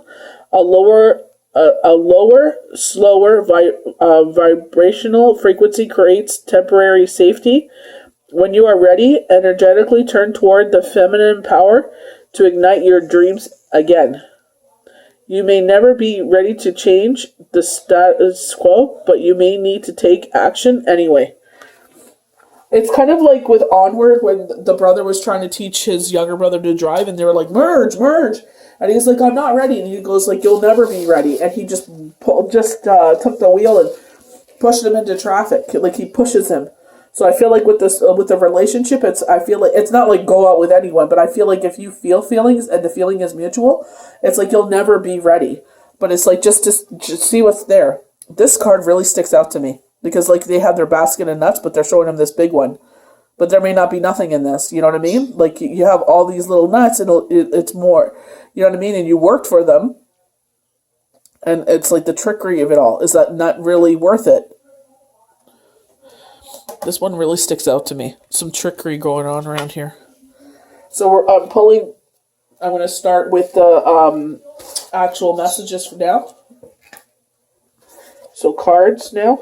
A lower, slower vibrational frequency creates temporary safety. When you are ready, energetically turn toward the feminine power to ignite your dreams again. You may never be ready to change the status quo, but you may need to take action anyway. It's kind of like with Onward, when the brother was trying to teach his younger brother to drive, and they were like, merge. And he's like, I'm not ready. And he goes like, you'll never be ready. And he just took the wheel and pushed him into traffic. Like, he pushes him. So I feel like with this, with the relationship, I feel like it's not like go out with anyone, but I feel like if you feel feelings and the feeling is mutual, it's like you'll never be ready. But it's like just see what's there. This card really sticks out to me because like they have their basket of nuts, but they're showing him this big one. But there may not be nothing in this. You know what I mean? Like you have all these little nuts, and it's more. You know what I mean? And you worked for them, and it's like the trickery of it all. Is that not really worth it? This one really sticks out to me. Some trickery going on around here. So we're pulling. I'm going to start with the actual messages for now. So cards now.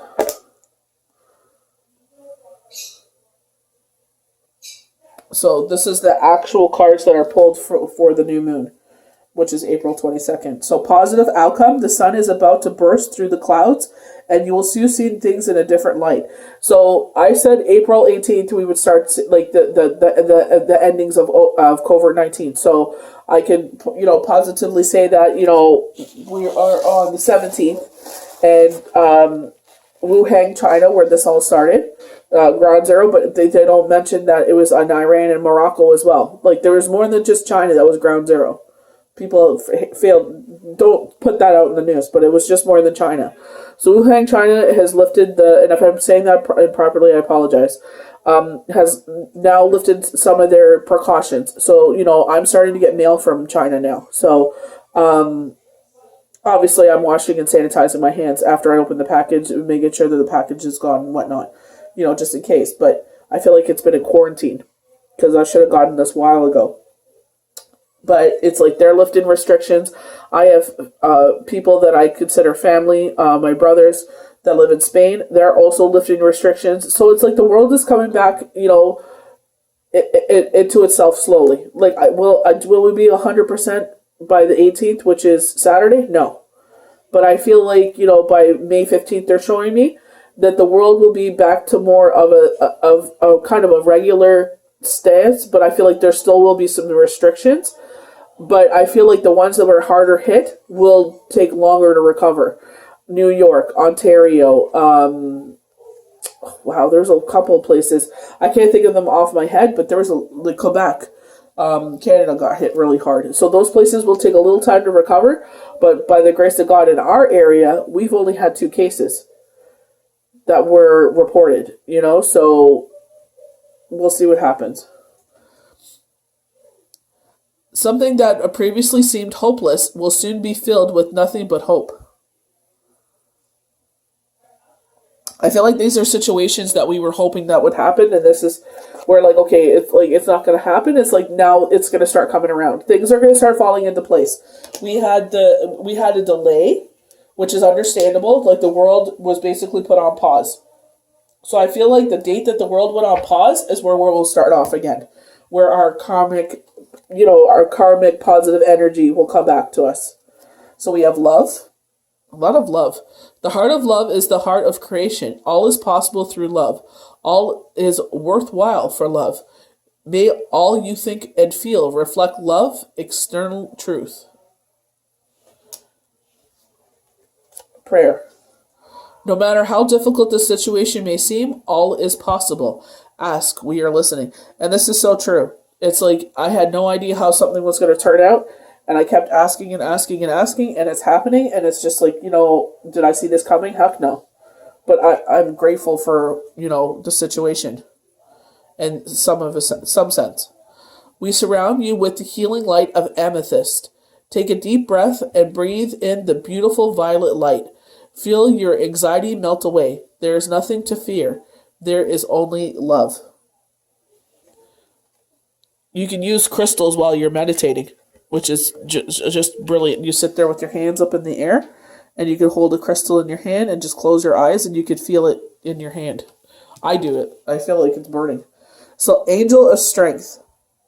So this is the actual cards that are pulled for the new moon, which is April 22nd. So positive outcome, the sun is about to burst through the clouds, and you will see things in a different light. So I said April 18th we would start like the endings of COVID-19. So I can positively say that we are on the 17th, and Wuhan, China, where this all started. Ground zero, but they don't mention that it was on Iran and Morocco as well. Like, there was more than just China that was ground zero. People failed, don't put that out in the news, but it was just more than China. So Wuhan, China has lifted and if I'm saying that improperly, I apologize, has now lifted some of their precautions. So, I'm starting to get mail from China now. So, obviously I'm washing and sanitizing my hands after I open the package, making sure that the package is gone and whatnot, just in case. But I feel like it's been in quarantine because I should have gotten this a while ago. But it's like they're lifting restrictions. I have people that I consider family, my brothers that live in Spain. They're also lifting restrictions. So it's like the world is coming back, into itself slowly. Like, will we be 100% by the 18th, which is Saturday? No. But I feel like, by May 15th, they're showing me that the world will be back to more of a kind of a regular stance. But I feel like there still will be some restrictions. But I feel like the ones that were harder hit will take longer to recover. New York, Ontario, wow, there's a couple of places. I can't think of them off my head, but there was like Quebec. Canada got hit really hard. So those places will take a little time to recover. But by the grace of God, in our area, we've only had 2 cases that were reported, so we'll see what happens. Something that previously seemed hopeless will soon be filled with nothing but hope. I feel like these are situations that we were hoping that would happen, and this is where, like, okay, it's not going to happen. It's like now it's going to start coming around. Things are going to start falling into place. We had a delay, which is understandable. Like, the world was basically put on pause. So I feel like the date that the world went on pause is where we'll start off again, where our karmic positive energy will come back to us. So we have love, a lot of love. The heart of love is the heart of creation. All is possible through love. All is worthwhile for love. May all you think and feel reflect love, external truth. Prayer. No matter how difficult the situation may seem, all is possible. Ask, we are listening. And this is so true. It's like I had no idea how something was going to turn out, and I kept asking and asking and asking, and it's happening, and it's just like, did I see this coming? Heck no. But I'm grateful for, the situation in some sense. We surround you with the healing light of amethyst. Take a deep breath and breathe in the beautiful violet light. Feel your anxiety melt away. There is nothing to fear. There is only love. You can use crystals while you're meditating, which is just brilliant. You sit there with your hands up in the air, and you can hold a crystal in your hand and just close your eyes, and you could feel it in your hand. I do it. I feel like it's burning. So, angel of strength.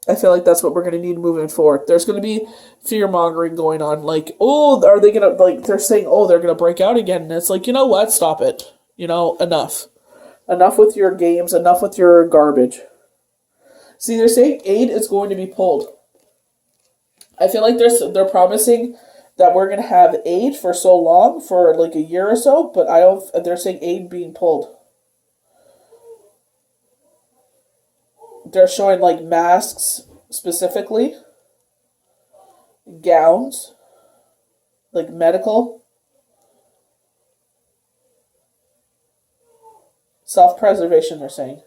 I feel like that's what we're going to need moving forward. There's going to be fear-mongering going on. Like, oh, are they going to, like, they're saying, oh, they're going to break out again. And it's like, you know what? Stop it. Enough. Enough with your games. Enough with your garbage. See, they're saying aid is going to be pulled. I feel like they're promising that we're going to have aid for so long, for like a year or so, but they're saying aid being pulled. They're showing like masks specifically, gowns, like medical, self-preservation, they're saying.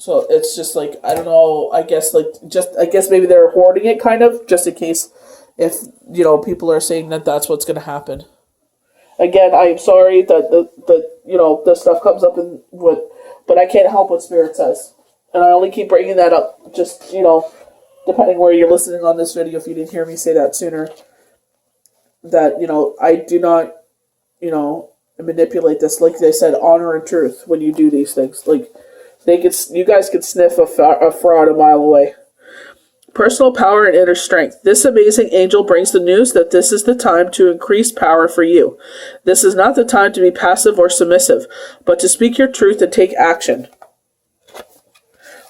So it's just like, I don't know, I guess maybe they're hoarding it kind of, just in case if, people are saying that that's what's going to happen. Again, I'm sorry that the stuff comes up but I can't help what Spirit says. And I only keep bringing that up, just, depending where you're listening on this video, if you didn't hear me say that sooner, that, I do not, manipulate this. Like they said, honor and truth when you do these things. Like, you guys could sniff a fraud a mile away. Personal power and inner strength. This amazing angel brings the news that this is the time to increase power for you. This is not the time to be passive or submissive, but to speak your truth and take action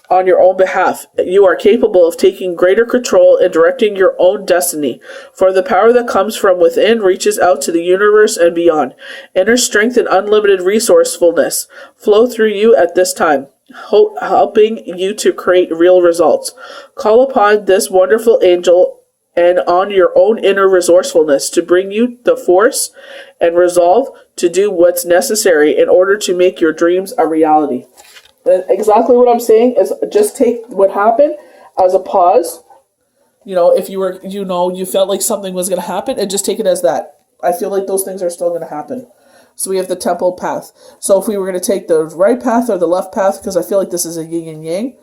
on your own behalf. You are capable of taking greater control and directing your own destiny, for the power that comes from within reaches out to the universe and beyond. Inner strength and unlimited resourcefulness flow through you at this time, helping you to create real results. Call upon this wonderful angel and on your own inner resourcefulness to bring you the force and resolve to do what's necessary in order to make your dreams a reality. And exactly what I'm saying is just take what happened as a pause. If you were, you felt like something was going to happen, and just take it as that. I feel like those things are still going to happen. So we have the temple path. So if we were going to take the right path or the left path, because I feel like this is a yin and yang,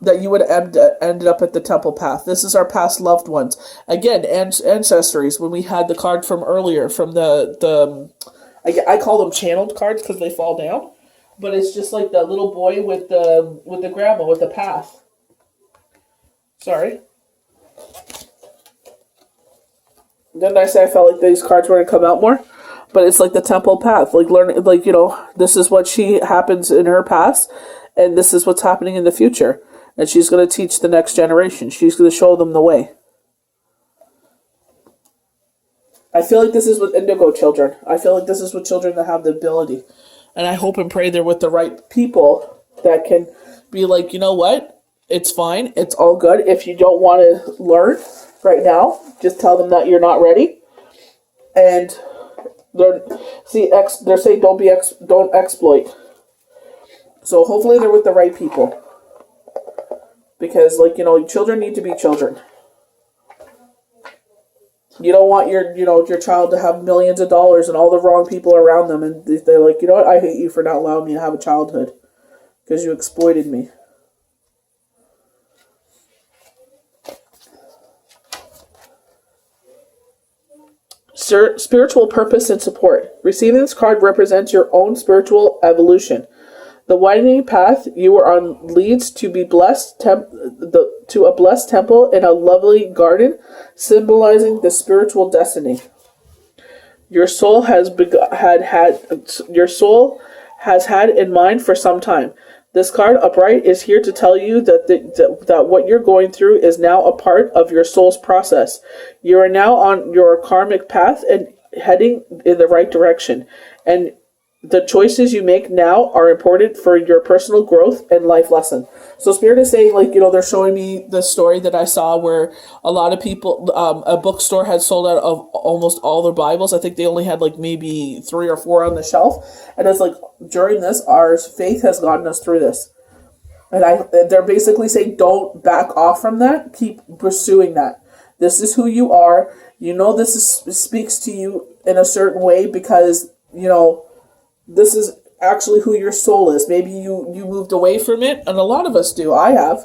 that you would have ended up at the temple path. This is our past loved ones. Again, ancestries, when we had the card from earlier, from I call them channeled cards because they fall down. But it's just like the little boy with the grandma, with the path. Sorry. Didn't I say I felt like these cards were going to come out more? But it's like the temple path. Like learning, this is what happens in her past, and this is what's happening in the future. And she's going to teach the next generation. She's going to show them the way. I feel like this is with indigo children. I feel like this is with children that have the ability. And I hope and pray they're with the right people that can be like, you know what? It's fine. It's all good. If you don't want to learn right now, just tell them that you're not ready. And they're saying don't exploit. So hopefully they're with the right people. Because, children need to be children. You don't want your child to have millions of dollars and all the wrong people around them, and they're like, you know what, I hate you for not allowing me to have a childhood because you exploited me. Spiritual purpose and support. Receiving this card represents your own spiritual evolution. The widening path you are on leads to be blessed to a blessed temple in a lovely garden, symbolizing the spiritual destiny your soul has had in mind for some time. This card upright is here to tell you that what you're going through is now a part of your soul's process. You are now on your karmic path and heading in the right direction, and the choices you make now are important for your personal growth and life lesson. So Spirit is saying, they're showing me the story that I saw where a lot of people, a bookstore had sold out of almost all their Bibles. I think they only had maybe 3 or 4 on the shelf. And it's during this, our faith has gotten us through this. And they're basically saying, don't back off from that. Keep pursuing that. This is who you are. This speaks to you in a certain way because, this is actually who your soul is. Maybe you moved away from it, and a lot of us do. I have.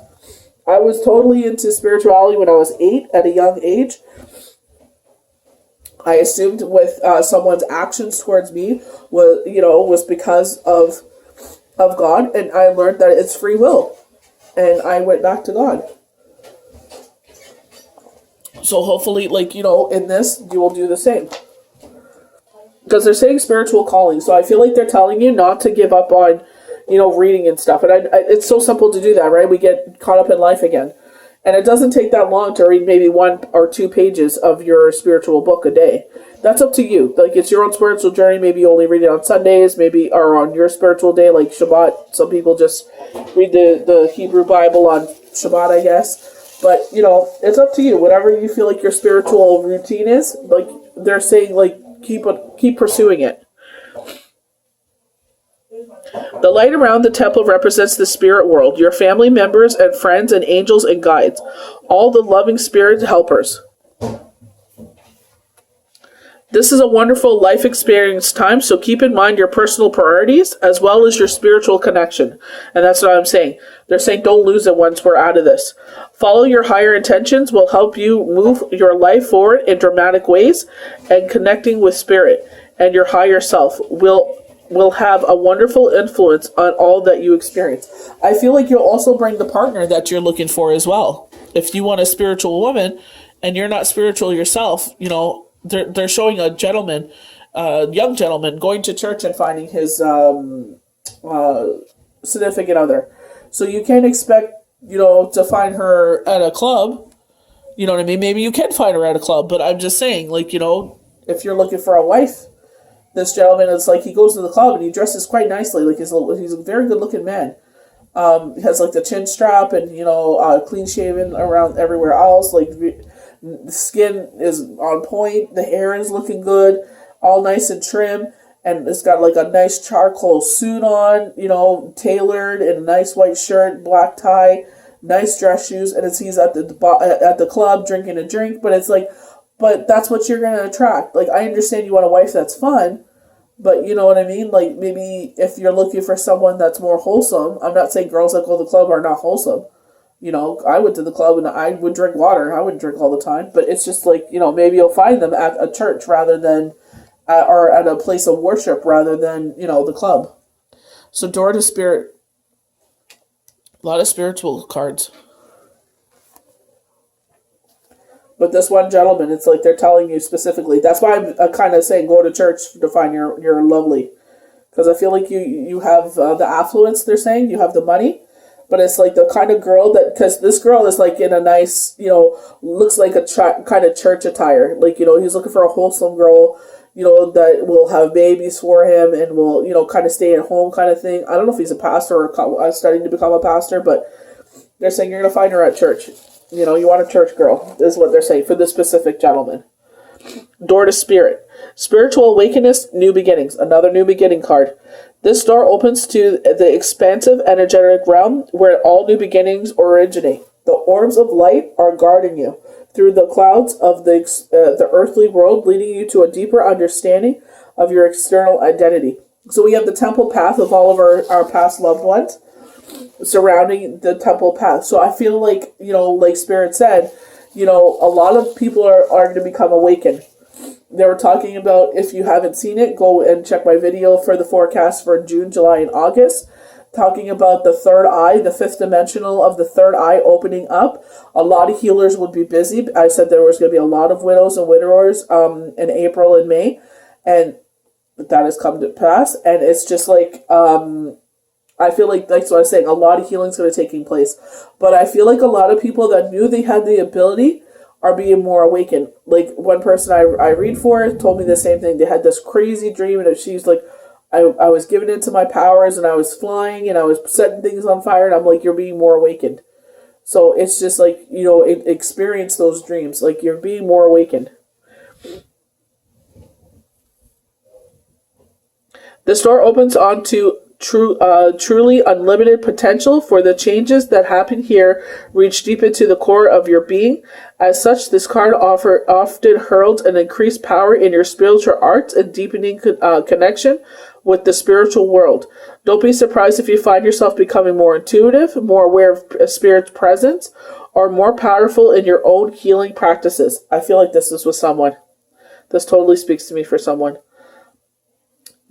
I was totally into spirituality when I was 8 at a young age. I assumed with someone's actions towards me was because of God, and I learned that it's free will, and I went back to God. So hopefully, in this, you will do the same. Because they're saying spiritual calling, so I feel like they're telling you not to give up on, reading and stuff. And it's so simple to do that, right? We get caught up in life again. And it doesn't take that long to read maybe 1 or 2 pages of your spiritual book a day. That's up to you. It's your own spiritual journey. Maybe you only read it on Sundays, maybe, or on your spiritual day, like Shabbat. Some people just read the Hebrew Bible on Shabbat, I guess. But, it's up to you. Whatever you feel like your spiritual routine is, they're saying, keep pursuing it. The light around the temple represents the spirit world, your family members and friends and angels and guides, all the loving spirit helpers. This is a wonderful life experience time, so keep in mind your personal priorities as well as your spiritual connection. And that's what I'm saying. They're saying don't lose it once we're out of this. Follow your higher intentions will help you move your life forward in dramatic ways, and connecting with spirit and your higher self will have a wonderful influence on all that you experience. I feel like you'll also bring the partner that you're looking for as well. If you want a spiritual woman and you're not spiritual yourself, they're showing a gentleman, young gentleman, going to church and finding his significant other. So you can't expect, to find her at a club. You know what I mean? Maybe you can find her at a club, but I'm just saying, if you're looking for a wife, this gentleman, it's like he goes to the club and he dresses quite nicely. Like he's a very good looking man. He has like the chin strap and clean shaven around everywhere else. Like the skin is on point, the hair is looking good, all nice and trim, and it's got like a nice charcoal suit on, tailored, and a nice white shirt, black tie, nice dress shoes, and he's at the club drinking a drink. But it's like, but that's what you're gonna attract. Like, I understand you want a wife that's fun, but you know what I mean? Like, maybe if you're looking for someone that's more wholesome, I'm not saying girls that go to the club are not wholesome. I went to the club and I would drink water. I wouldn't drink all the time. But it's just like, maybe you'll find them at a church rather than, or at a place of worship rather than, the club. So door to spirit. A lot of spiritual cards. But this one gentleman, it's like they're telling you specifically. That's why I'm kind of saying go to church to find your lovely. Because I feel like you have the affluence, they're saying. You have the money. But it's like the kind of girl that, because this girl is like in a nice, looks like a kind of church attire. Like, he's looking for a wholesome girl, that will have babies for him and will, kind of stay at home kind of thing. I don't know if he's a pastor or studying to become a pastor, but they're saying you're going to find her at church. You want a church girl, is what they're saying for this specific gentleman. Door to spirit. Spiritual awakeness, new beginnings. Another new beginning card. This door opens to the expansive energetic realm where all new beginnings originate. The orbs of light are guarding you through the clouds of the earthly world, leading you to a deeper understanding of your external identity. So we have the temple path of all of our past loved ones surrounding the temple path. So I feel like, like Spirit said, a lot of people are going to become awakened. They were talking about, if you haven't seen it, go and check my video for the forecast for June, July, and August, talking about the third eye, the fifth dimensional of the third eye opening up. A lot of healers would be busy. I said there was going to be a lot of widows and widowers in April and May, and that has come to pass. And it's just like, I feel like that's what I was saying, a lot of healing is going to take place. But I feel like a lot of people that knew they had the ability are being more awakened. Like, one person I read for told me the same thing. They had this crazy dream, and she's like, I was given into my powers, and I was flying, and I was setting things on fire, and I'm like, you're being more awakened. So it's just like, experience those dreams. Like, you're being more awakened. This door opens onto truly unlimited potential, for the changes that happen here reach deep into the core of your being. As such, this card often heralds an increased power in your spiritual arts and deepening connection with the spiritual world. Don't be surprised if you find yourself becoming more intuitive, more aware of Spirit's presence, or more powerful in your own healing practices. I feel like this is with someone. This totally speaks to me for someone.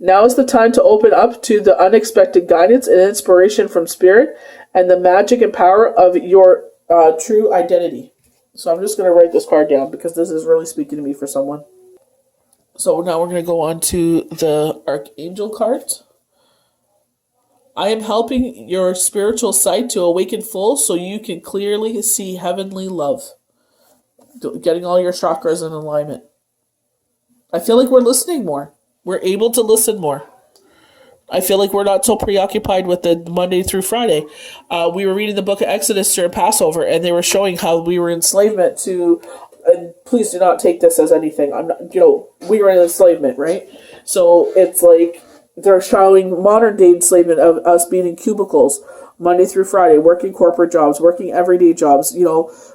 Now is the time to open up to the unexpected guidance and inspiration from Spirit and the magic and power of your true identity. So I'm just going to write this card down because this is really speaking to me for someone. So now we're going to go on to the Archangel cards. I am helping your spiritual sight to awaken full so you can clearly see heavenly love. Getting all your chakras in alignment. I feel like we're listening more. We're able to listen more. I feel like we're not so preoccupied with the Monday through Friday. We were reading the book of Exodus during Passover, and they were showing how we were enslavement to, and please do not take this as anything. I'm not, we were in enslavement, right? So it's like, they're showing modern day enslavement of us being in cubicles Monday through Friday, working corporate jobs, working everyday jobs,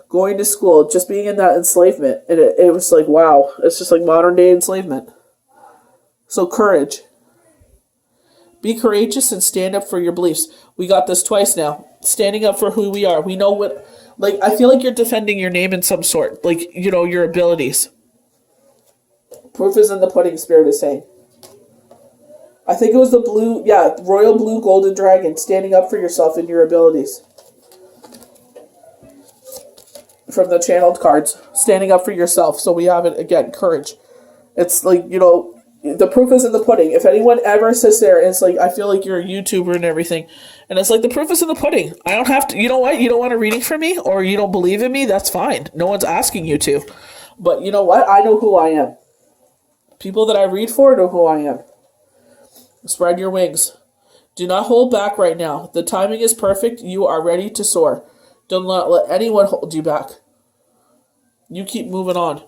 going to school, just being in that enslavement. And it was like, wow, it's just like modern day enslavement. So courage. Be courageous and stand up for your beliefs. We got this twice now. Standing up for who we are. We know what, like, I feel like you're defending your name in some sort. Like, your abilities. Proof is in the pudding, Spirit is saying. I think it was the royal blue golden dragon, standing up for yourself and your abilities. From the channeled cards, standing up for yourself. So we have it again, courage. It's like, the proof is in the pudding. If anyone ever sits there and it's like, I feel like you're a YouTuber and everything, and it's like, the proof is in the pudding. I don't have to, you know what? You don't want a reading from me, or you don't believe in me, that's fine. No one's asking you to. But you know what? I know who I am. People that I read for know who I am. Spread your wings. Do not hold back right now. The timing is perfect. You are ready to soar. Don't let anyone hold you back. You keep moving on.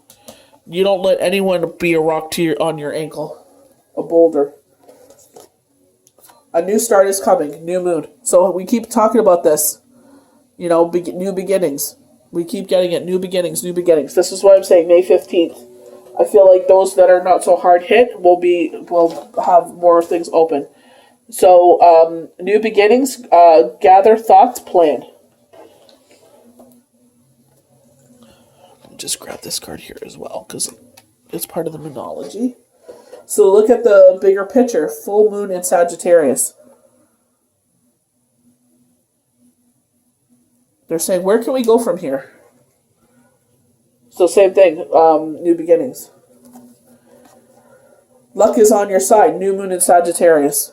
You don't let anyone be a rock on your ankle. A boulder. A new start is coming. New moon. So we keep talking about this. New beginnings. We keep getting it. New beginnings. New beginnings. This is what I'm saying. May 15th. I feel like those that are not so hard hit will have more things open. So, new beginnings, gather thoughts, plan. Just grab this card here as well, because it's part of the moonology. So look at the bigger picture, full moon in Sagittarius. They're saying, where can we go from here? So same thing, new beginnings. Luck is on your side, new moon in Sagittarius.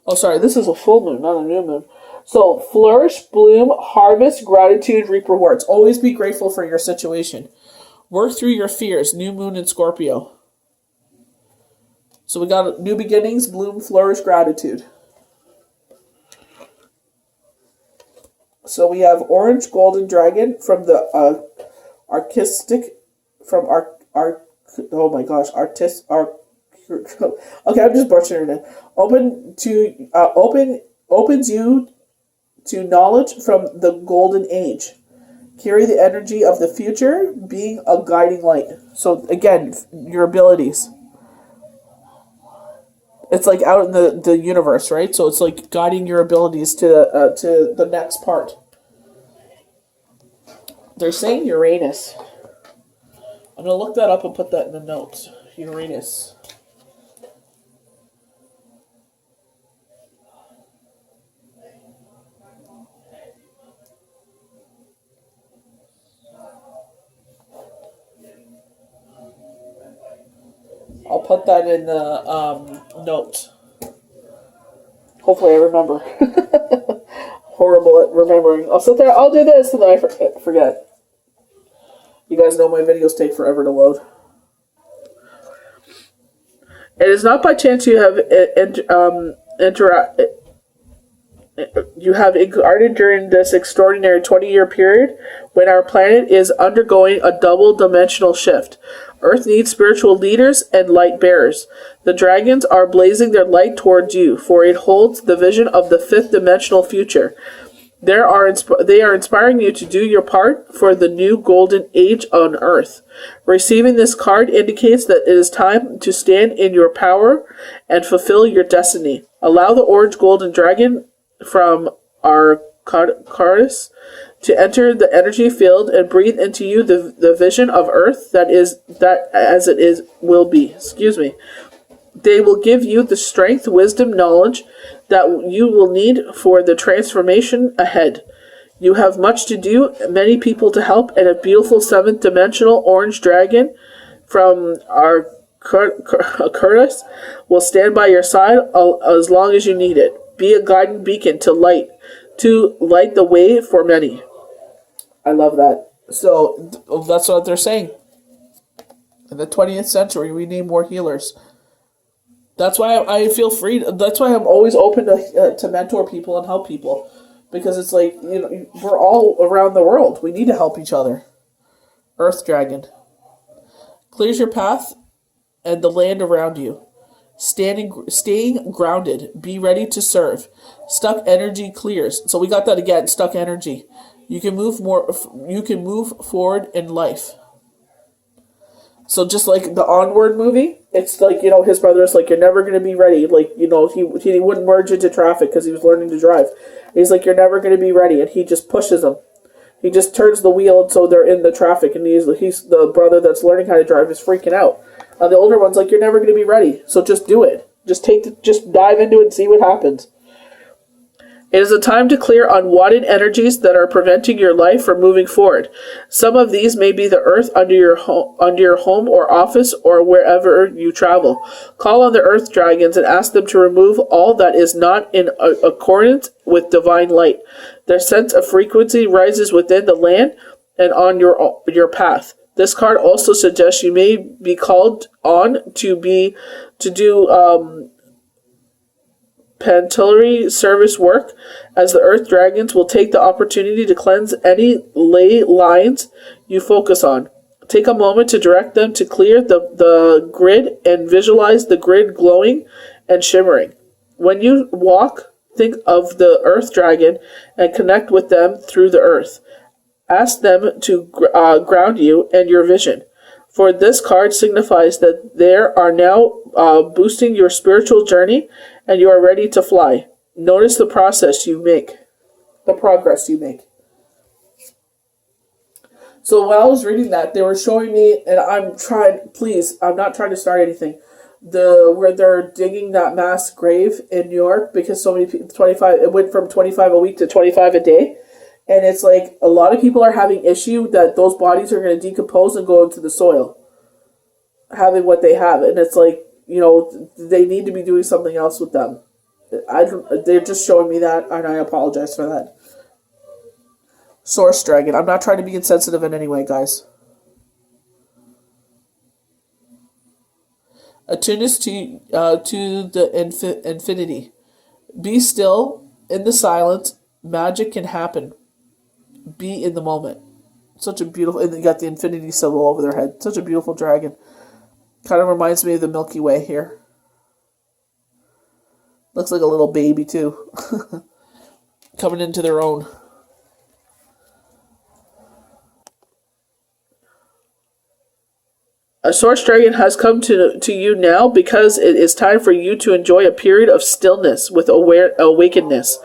Oh, sorry, this is a full moon, not a new moon. So, flourish, bloom, harvest, gratitude, reap rewards. Always be grateful for your situation. Work through your fears, new moon in Scorpio. So we got new beginnings, bloom, flourish, gratitude. So we have orange golden dragon from the artistic, from oh my gosh, okay, I'm just butchering it. Opens you to knowledge from the golden age. Carry the energy of the future, being a guiding light. So again, your abilities. It's like out in the universe, right? So it's like guiding your abilities to the next part. They're saying Uranus. I'm going to look that up and put that in the notes. Uranus. I'll put that in the notes. Hopefully I remember. Horrible at remembering. I'll sit there, I'll do this, and then I forget. You guys know my videos take forever to load. It is not by chance you have incarnated during this extraordinary 20-year period when our planet is undergoing a double-dimensional shift. Earth needs spiritual leaders and light bearers. The dragons are blazing their light towards you, for it holds the vision of the fifth-dimensional future. They are inspiring you to do your part for the new golden age on Earth. Receiving this card indicates that it is time to stand in your power and fulfill your destiny. Allow the orange golden dragon from Aquarius to enter the energy field and breathe into you the vision of Earth that as it is will be. They will give you the strength, wisdom, knowledge that you will need for the transformation ahead. You have much to do, many people to help, and a beautiful seventh-dimensional orange dragon from our Aquarius will stand by your side as long as you need it. Be a guiding beacon to light the way for many. I love that. So that's what they're saying. In the 20th century, we need more healers. That's why I feel free. That's why I'm always open to mentor people and help people. Because it's like, we're all around the world. We need to help each other. Earth Dragon. clears your path and the land around you. Staying grounded. Be ready to serve. Stuck energy clears. So we got that again. Stuck energy. You can move more. You can move forward in life. So just like the Onward movie, it's like, his brother's like, you're never going to be ready. Like, he wouldn't merge into traffic because he was learning to drive. He's like, you're never going to be ready. And he just pushes him. He just turns the wheel so they're in the traffic. And he's the brother that's learning how to drive is freaking out. The older one's like, you're never going to be ready. So just do it. Just dive into it and see what happens. It is a time to clear unwanted energies that are preventing your life from moving forward. Some of these may be the earth under your home or office or wherever you travel. Call on the earth dragons and ask them to remove all that is not in accordance with divine light. Their sense of frequency rises within the land and on your path. This card also suggests you may be called on to do Pantillery service work, as the earth dragons will take the opportunity to cleanse any ley lines you focus on. Take a moment to direct them to clear the grid and visualize the grid glowing and shimmering. When you walk, think of the earth dragon and connect with them through the earth. Ask them to ground you and your vision. For this card signifies that they are now boosting your spiritual journey and you are ready to fly. Notice the progress you make. So while I was reading that, they were showing me, and I'm not trying to start anything, where they're digging that mass grave in New York because so many people, it went from 25 a week to 25 a day. And it's like a lot of people are having issue that those bodies are going to decompose and go into the soil, having what they have. And it's like, they need to be doing something else with them. They're just showing me that, and I apologize for that. Source Dragon. I'm not trying to be insensitive in any way, guys. Attuneness to the infinity. Be still in the silence. Magic can happen. Be in the moment. Such a beautiful, and they got the infinity symbol over their head. Such a beautiful dragon. Kind of reminds me of the Milky Way here. Looks like a little baby too. Coming into their own. A source dragon has come to you now because it is time for you to enjoy a period of stillness with awakeness.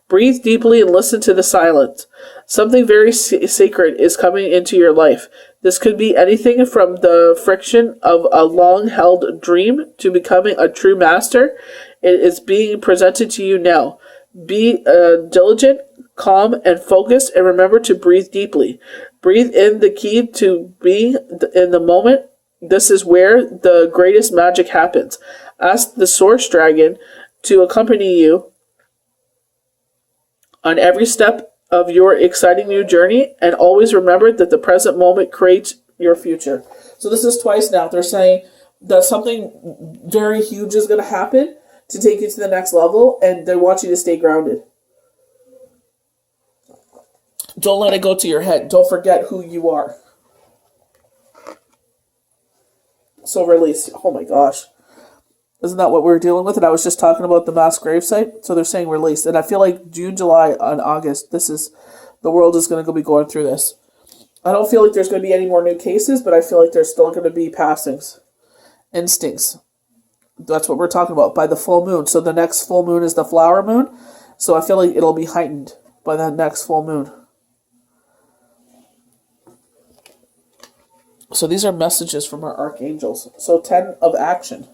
Breathe deeply and listen to the silence. Something very sacred is coming into your life. This could be anything from the friction of a long-held dream to becoming a true master. It is being presented to you now. Be diligent, calm, and focused, and remember to breathe deeply. Breathe in the key to being in the moment. This is where the greatest magic happens. Ask the source dragon to accompany you on every step of your exciting new journey, and always remember that the present moment creates your future. So this is twice now. They're saying that something very huge is going to happen to take you to the next level, and they want you to stay grounded. Don't let it go to your head. Don't forget who you are. So release. Oh my gosh. Isn't that what we were dealing with? And I was just talking about the mass gravesite. So they're saying release. And I feel like June, July, and August, the world is going to be going through this. I don't feel like there's going to be any more new cases, but I feel like there's still going to be passings. Instincts. That's what we're talking about. By the full moon. So the next full moon is the flower moon. So I feel like it'll be heightened by the next full moon. So these are messages from our archangels. So 10 of action.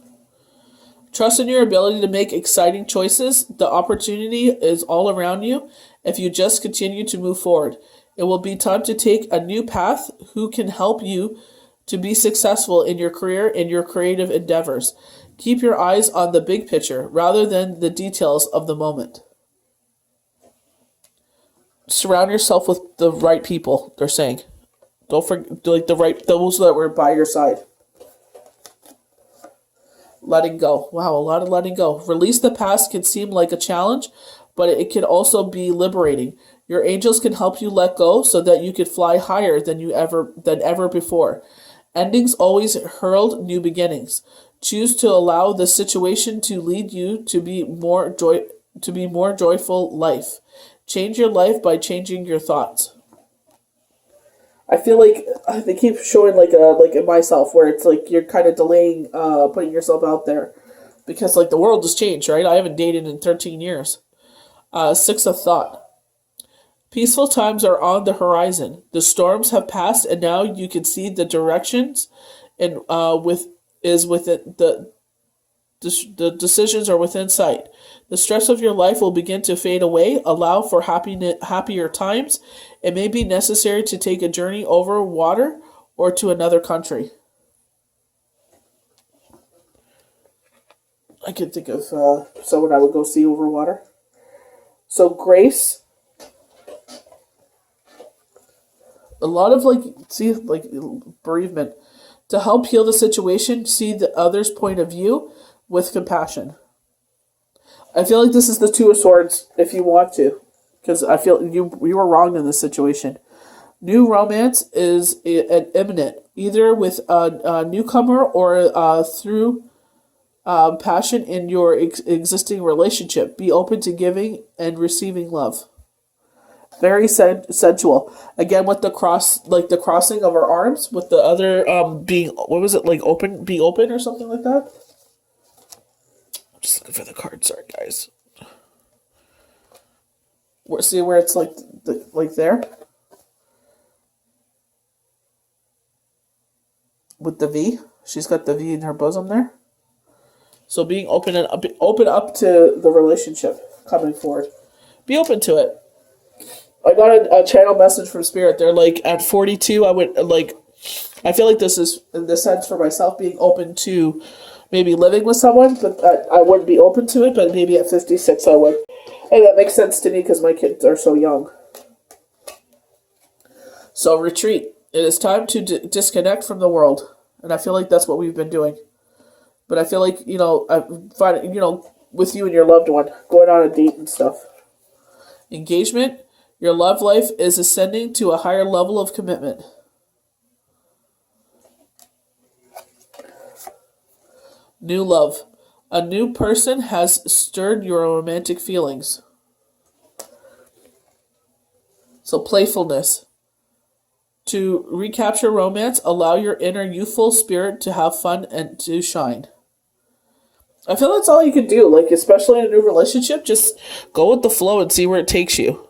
Trust in your ability to make exciting choices. The opportunity is all around you if you just continue to move forward. It will be time to take a new path. Who can help you to be successful in your career and your creative endeavors. Keep your eyes on the big picture rather than the details of the moment. Surround yourself with the right people, they're saying. Don't forget, those that were by your side. Letting go. Wow, a lot of letting go. Release the past can seem like a challenge, but it can also be liberating. Your angels can help you let go so that you can fly higher than ever before. Endings always herald new beginnings. Choose to allow the situation to lead you to be more joyful life. Change your life by changing your thoughts. I feel like they keep showing like in myself where it's like you're kind of delaying putting yourself out there because like the world has changed, right? I haven't dated in 13 years. Six of thought. Peaceful times are on the horizon. The storms have passed, and now you can see the directions, and within the decisions are within sight. The stress of your life will begin to fade away. Allow for happier times. It may be necessary to take a journey over water or to another country. I can think of someone I would go see over water. So grace. A lot of bereavement. To help heal the situation, see the other's point of view with compassion. I feel like this is the Two of Swords if you want to, because I feel you were wrong in this situation. New romance is imminent, either with a newcomer or through passion in your existing relationship. Be open to giving and receiving love. Very sensual. Again, with the crossing of our arms, with the other being, what was it, like open, be open or something like that? I'm just looking for the card. Sorry, guys. See where it's like there? With the V. She's got the V in her bosom there. So being open up to the relationship coming forward. Be open to it. I got a channel message from Spirit. They're like, at 42, I feel like this is, in this sense, for myself, being open to maybe living with someone, but I wouldn't be open to it, but maybe at 56 I would. And that makes sense to me because my kids are so young. So retreat. It is time to disconnect from the world. And I feel like that's what we've been doing. But I feel like, I find, with you and your loved one, going on a date and stuff. Engagement. Your love life is ascending to a higher level of commitment. New love. A new person has stirred your romantic feelings. So playfulness. To recapture romance, allow your inner youthful spirit to have fun and to shine. I feel that's all you can do, like especially in a new relationship, just go with the flow and see where it takes you.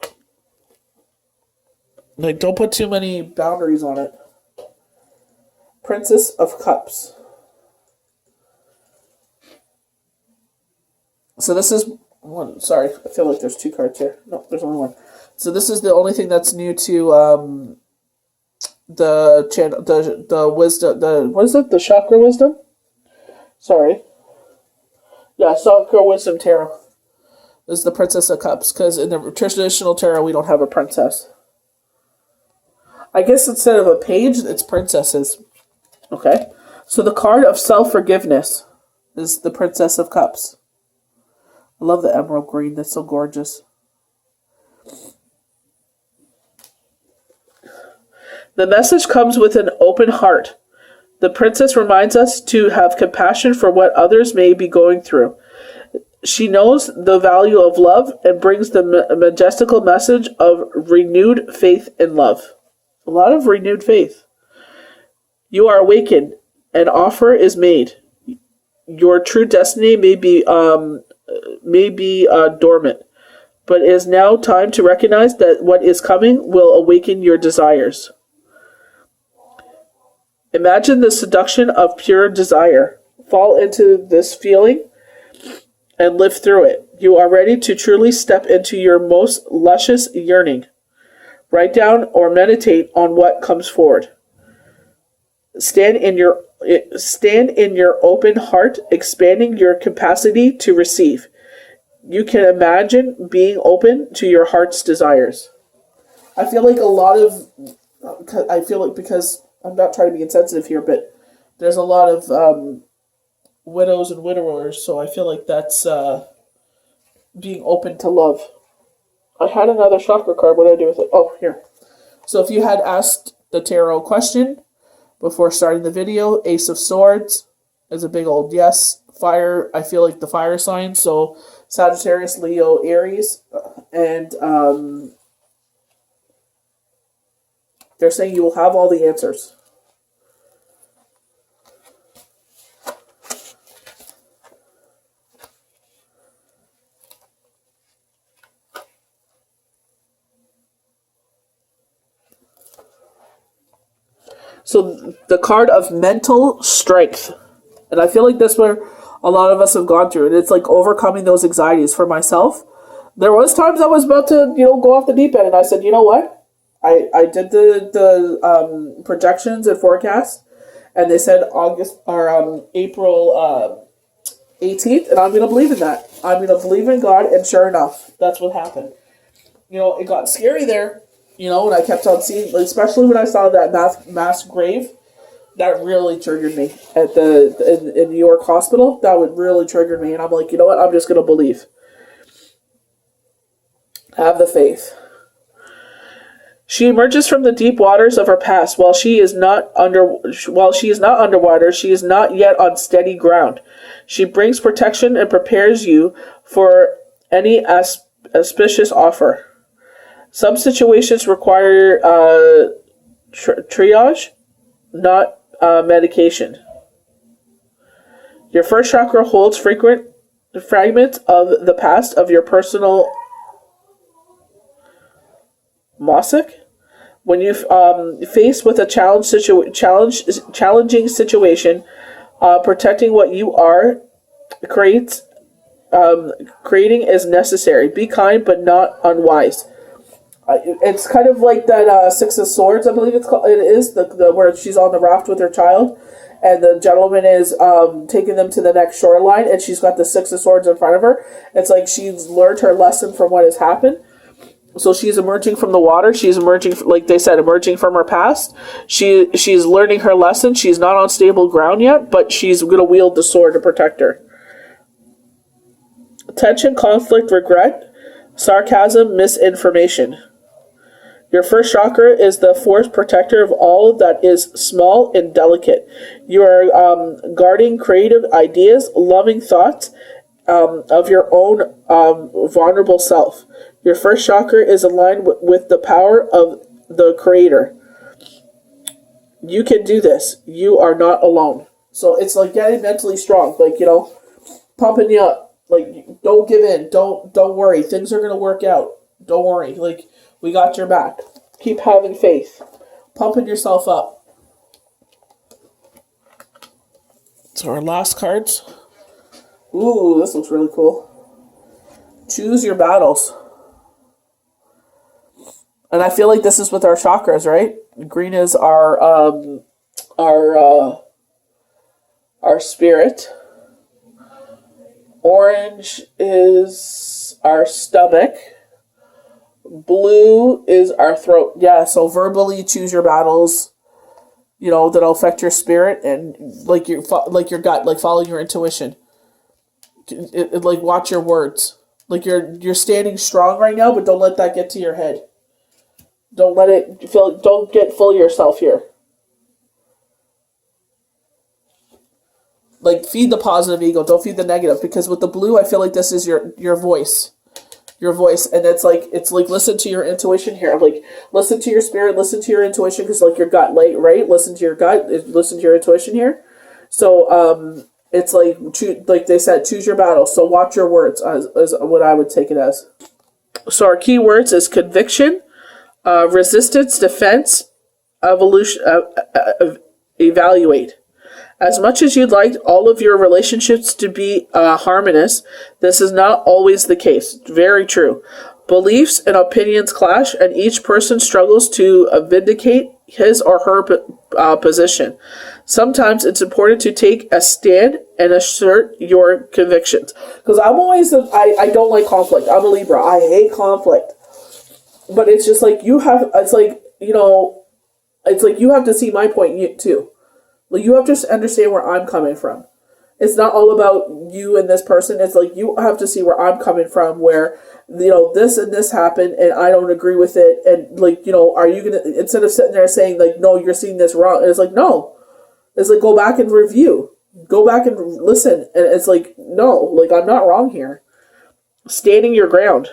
Like, don't put too many boundaries on it. Princess of Cups. So this is one. Sorry, I feel like there's two cards here. No, there's only one. So this is the only thing that's new to the channel, the wisdom, what is it? The chakra wisdom. Sorry. Yeah, chakra wisdom tarot. This is the Princess of Cups, because in the traditional tarot we don't have a princess. I guess instead of a page, it's princesses. Okay. So the card of self-forgiveness is the Princess of Cups. I love the emerald green. That's so gorgeous. The message comes with an open heart. The princess reminds us to have compassion for what others may be going through. She knows the value of love and brings the majestical message of renewed faith in love. A lot of renewed faith. You are awakened. An offer is made. Your true destiny may be dormant, but it is now time to recognize that what is coming will awaken your desires. Imagine the seduction of pure desire. Fall into this feeling and live through it. You are ready to truly step into your most luscious yearning. Write down or meditate on what comes forward. Stand in your open heart, expanding your capacity to receive. You can imagine being open to your heart's desires. I feel like because I'm not trying to be insensitive here, but there's a lot of widows and widowers, so I feel like that's being open to love. I had another chakra card. What did I do with it? Oh, here. So if you had asked the tarot question, before starting the video. Ace of Swords is a big old yes. Fire, I feel like the fire sign. So Sagittarius, Leo, Aries. And they're saying you will have all the answers. So the card of mental strength. And I feel like that's where a lot of us have gone through. And it's like overcoming those anxieties. For myself, there was times I was about to, go off the deep end. And I said, you know what? I did the projections and forecast. And they said April 18th. And I'm going to believe in that. I'm going to believe in God. And sure enough, that's what happened. It got scary there. And I kept on seeing, especially when I saw that mass grave, that really triggered me at in New York hospital. That would really trigger me, and I'm like, you know what? I'm just gonna believe. Have the faith. She emerges from the deep waters of her past. While she is not underwater, she is not yet on steady ground. She brings protection and prepares you for any auspicious offer. Some situations require triage, not medication. Your first chakra holds frequent fragments of the past of your personal Mosaic. When you face with a challenging situation, protecting what you are creating is necessary. Be kind, but not unwise. It's kind of like that Six of Swords, I believe it's called. It is the where she's on the raft with her child, and the gentleman is taking them to the next shoreline, and she's got the Six of Swords in front of her. It's like she's learned her lesson from what has happened. So she's emerging from the water. She's emerging, like they said, emerging from her past. She's learning her lesson. She's not on stable ground yet, but she's going to wield the sword to protect her. Tension, conflict, regret, sarcasm, misinformation. Your first chakra is the force protector of all that is small and delicate. You are guarding creative ideas, loving thoughts of your own vulnerable self. Your first chakra is aligned with the power of the Creator. You can do this. You are not alone. So it's like getting mentally strong, pumping you up. Don't give in. Don't worry. Things are going to work out. Don't worry. We got your back. Keep having faith. Pumping yourself up. So our last cards. Ooh, this looks really cool. Choose your battles. And I feel like this is with our chakras, right? Green is our spirit. Orange is our stomach. Blue is our throat. Yeah, so verbally choose your battles, that'll affect your spirit and your gut, follow your intuition. Watch your words. You're standing strong right now, but don't let that get to your head. Don't get full of yourself here. Feed the positive ego. Don't feed the negative, because with the blue, I feel like this is your voice. Your voice, and it's listen to your intuition here. Listen to your spirit, listen to your intuition, because your gut, right? Listen to your gut, listen to your intuition here. So it's like they said, choose your battle. So watch your words as what I would take it as. So our key words is conviction, resistance, defense, evolution, evaluate. As much as you'd like all of your relationships to be harmonious, this is not always the case. Very true. Beliefs and opinions clash, and each person struggles to vindicate his or her position. Sometimes it's important to take a stand and assert your convictions. Because I'm always, I don't like conflict. I'm a Libra. I hate conflict. But it's just you have to see my point too. You have to understand where I'm coming from. It's not all about you and this person. It's like, you have to see where I'm coming from, where, this and this happened and I don't agree with it. And like, are you going to, instead of sitting there saying like, no, you're seeing this wrong. It's like, no, it's like, go back and review, go back and listen. And it's like, no, like, I'm not wrong here. Standing your ground.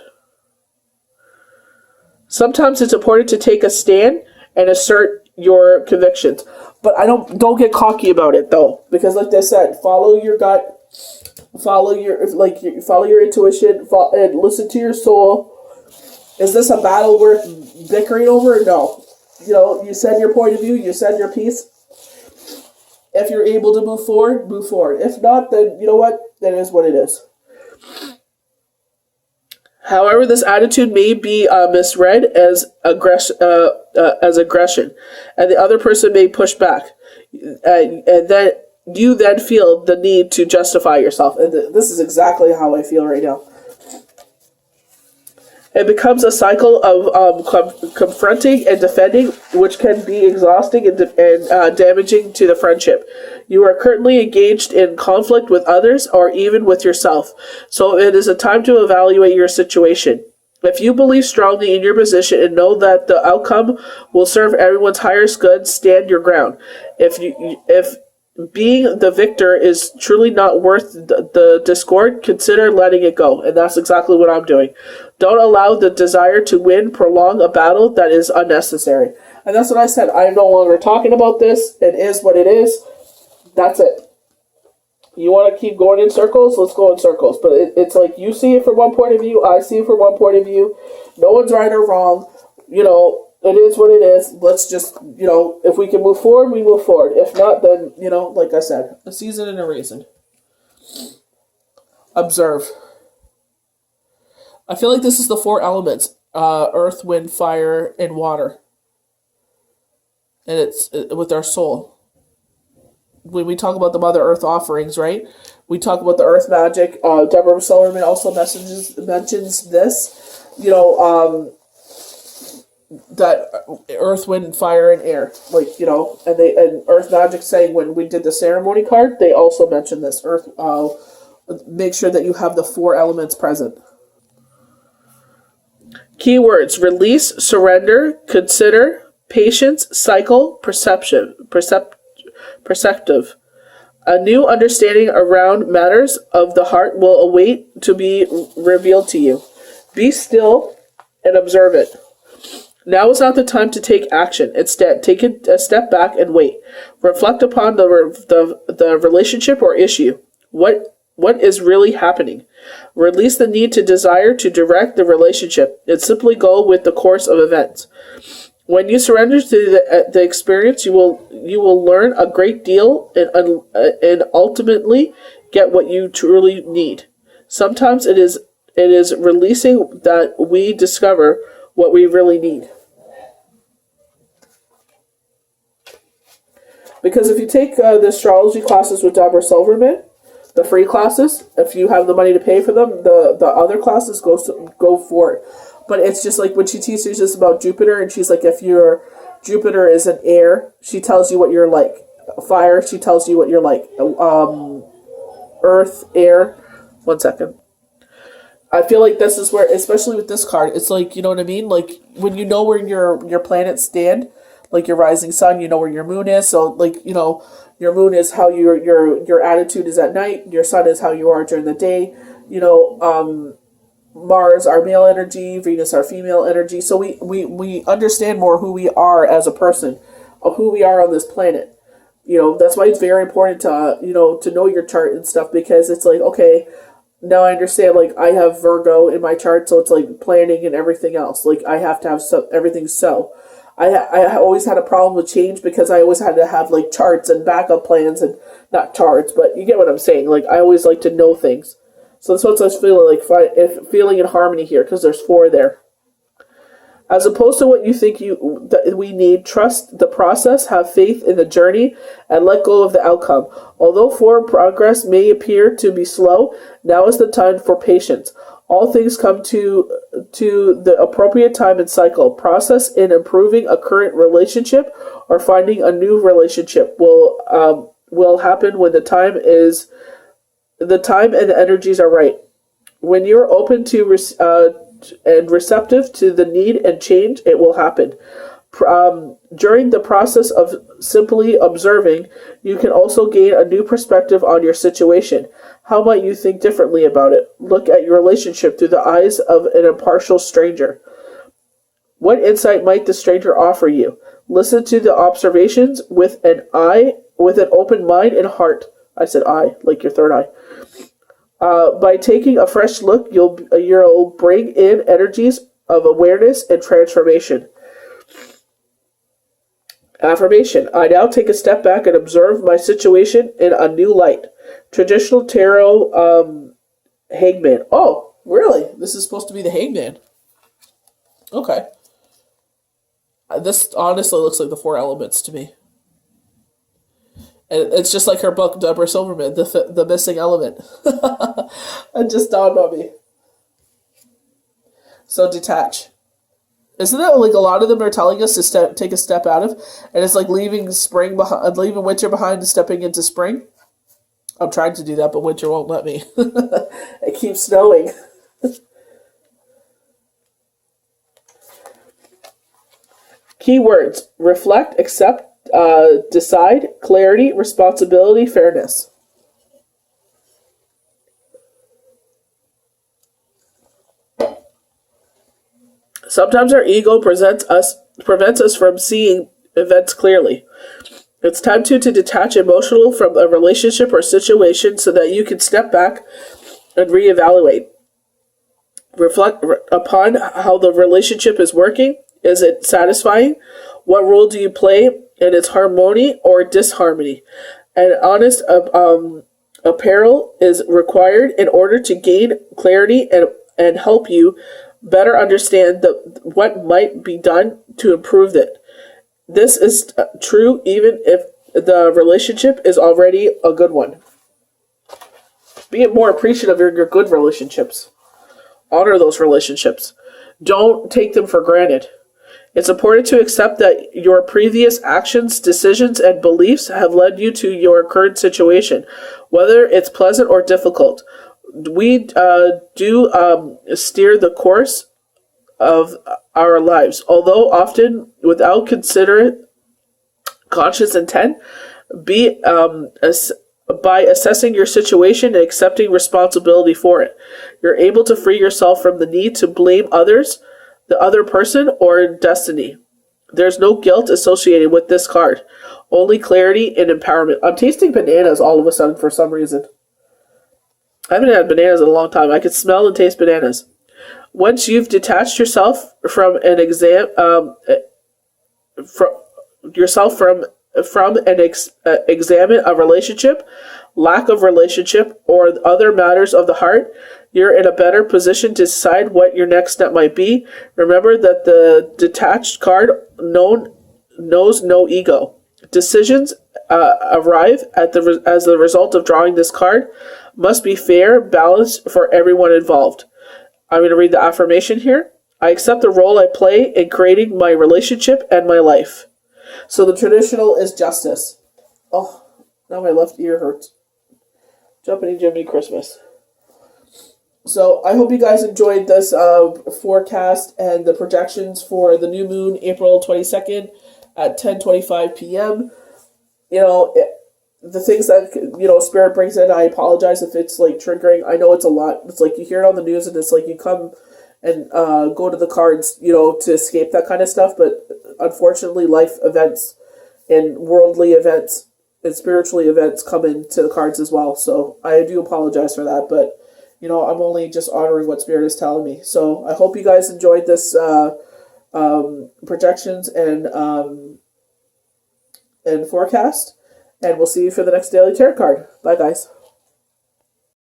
Sometimes it's important to take a stand and assert your convictions. But don't get cocky about it though, because like I said, follow your gut, follow your intuition, and listen to your soul. Is this a battle worth bickering over? No. You said your point of view, you said your piece. If you're able to move forward, move forward. If not, then you know what? That is what it is. However, this attitude may be misread as aggression, and the other person may push back, and then you then feel the need to justify yourself. And this is exactly how I feel right now. It becomes a cycle of confronting and defending, which can be exhausting and damaging to the friendship. You are currently engaged in conflict with others or even with yourself, so it is a time to evaluate your situation. If you believe strongly in your position and know that the outcome will serve everyone's highest good, stand your ground. If being the victor is truly not worth the discord, consider letting it go. And that's exactly what I'm doing. Don't allow the desire to win prolong a battle that is unnecessary. And that's what I said. I'm no longer talking about this. It is what it is. That's it. You want to keep going in circles? Let's go in circles. But it's like, you see it from one point of view, I see it from one point of view. No one's right or wrong. It is what it is. Let's just, if we can move forward, we move forward. If not, then, like I said, a season and a reason. Observe. I feel like this is the 4 elements. Earth, wind, fire, and water. And it's with our soul. When we talk about the Mother Earth offerings, right? We talk about the Earth magic. Deborah Silverman also mentions this. That earth, wind, fire, and air, and Earth Magic saying when we did the ceremony card, they also mentioned this. Earth, make sure that you have the 4 elements present. Keywords: release, surrender, consider, patience, cycle, perceptive. A new understanding around matters of the heart will await to be revealed to you. Be still and observe it. Now is not the time to take action. Instead, take a step back and wait. Reflect upon the relationship or issue. What is really happening? Release the need to desire to direct the relationship and simply go with the course of events. When you surrender to the experience, you will learn a great deal and ultimately get what you truly need. Sometimes it is releasing that we discover what we really need. Because if you take the astrology classes with Deborah Silverman, the free classes, if you have the money to pay for them, the other classes go for it. But it's just like when she teaches us about Jupiter, and she's like, if your Jupiter is an air, she tells you what you're like. Fire, she tells you what you're like. Earth, air. One second. I feel like this is where, especially with this card, it's like, you know what I mean? Like, when you know where your planets stand, like your rising sun, you know where your moon is. So, like, your moon is how your attitude is at night. Your sun is how you are during the day. Mars, our male energy. Venus, our female energy. So we understand more who we are as a person, of who we are on this planet. That's why it's very important to, to know your chart and stuff, because it's like, okay, now I understand, like, I have Virgo in my chart, so it's like planning and everything else. Like, I have to have everything so. I always had a problem with change because I always had to have, like, charts and backup plans, and not charts, but you get what I'm saying. Like, I always like to know things. So that's what I was feeling like, feeling in harmony here, because there's 4 there. As opposed to what you think that we need, trust the process, have faith in the journey, and let go of the outcome. Although forward progress may appear to be slow, now is the time for patience. All things come to the appropriate time and cycle. Process in improving a current relationship or finding a new relationship will happen when the time is the time and the energies are right. When you're open to and receptive to the need and change, it will happen. During the process of simply observing, you can also gain a new perspective on your situation. How might you think differently about it? Look at your relationship through the eyes of an impartial stranger. What insight might the stranger offer you? Listen to the observations with an open mind and heart. I said eye, like your third eye. By taking a fresh look, you'll bring in energies of awareness and transformation. Affirmation. I now take a step back and observe my situation in a new light. Traditional tarot hangman. Oh, really? This is supposed to be the hangman. Okay. This honestly looks like the Four Elements to me. And it's just like her book, Deborah Silverman, The Missing Element. It just dawned on me. So detach. Isn't that like a lot of them are telling us to take a step out of? And it's like leaving winter behind and stepping into spring. I'm trying to do that, but winter won't let me. It keeps snowing. Keywords: reflect, accept, decide, clarity, responsibility, fairness. Sometimes our ego prevents us from seeing events clearly. It's time to detach emotional from a relationship or situation so that you can step back and reevaluate. Reflect upon how the relationship is working. Is it satisfying? What role do you play in its harmony or disharmony? An honest apparel is required in order to gain clarity and help you better understand what might be done to improve it. This is true even if the relationship is already a good one. Be more appreciative of your good relationships. Honor those relationships. Don't take them for granted. It's important to accept that your previous actions, decisions, and beliefs have led you to your current situation, whether it's pleasant or difficult. We do steer the course of our lives, although often without considerate conscious intent. By assessing your situation and accepting responsibility for it, you're able to free yourself from the need to blame others, the other person, or destiny. There's no guilt associated with this card, only clarity and empowerment. I'm tasting bananas all of a sudden for some reason. I haven't had bananas in a long time. I can smell and taste bananas. Once you've detached yourself from an examine a relationship, lack of relationship, or other matters of the heart, you're in a better position to decide what your next step might be. Remember that the detached card knows no ego. Decisions arrive as the result of drawing this card must be fair, balanced for everyone involved. I'm going to read the affirmation here. I accept the role I play in creating my relationship and my life. So the traditional is justice. Oh, now my left ear hurts. Jumpity Jiminy Christmas. So I hope you guys enjoyed this forecast and the projections for the new moon, April 22nd at 10:25 p.m. The things that, Spirit brings in, I apologize if it's, triggering. I know it's a lot. It's like you hear it on the news and it's like you come and go to the cards, to escape that kind of stuff. But unfortunately, life events and worldly events and spiritually events come into the cards as well. So I do apologize for that. But, I'm only just honoring what Spirit is telling me. So I hope you guys enjoyed this projections and forecast. And we'll see you for the next Daily Tarot card. Bye, guys.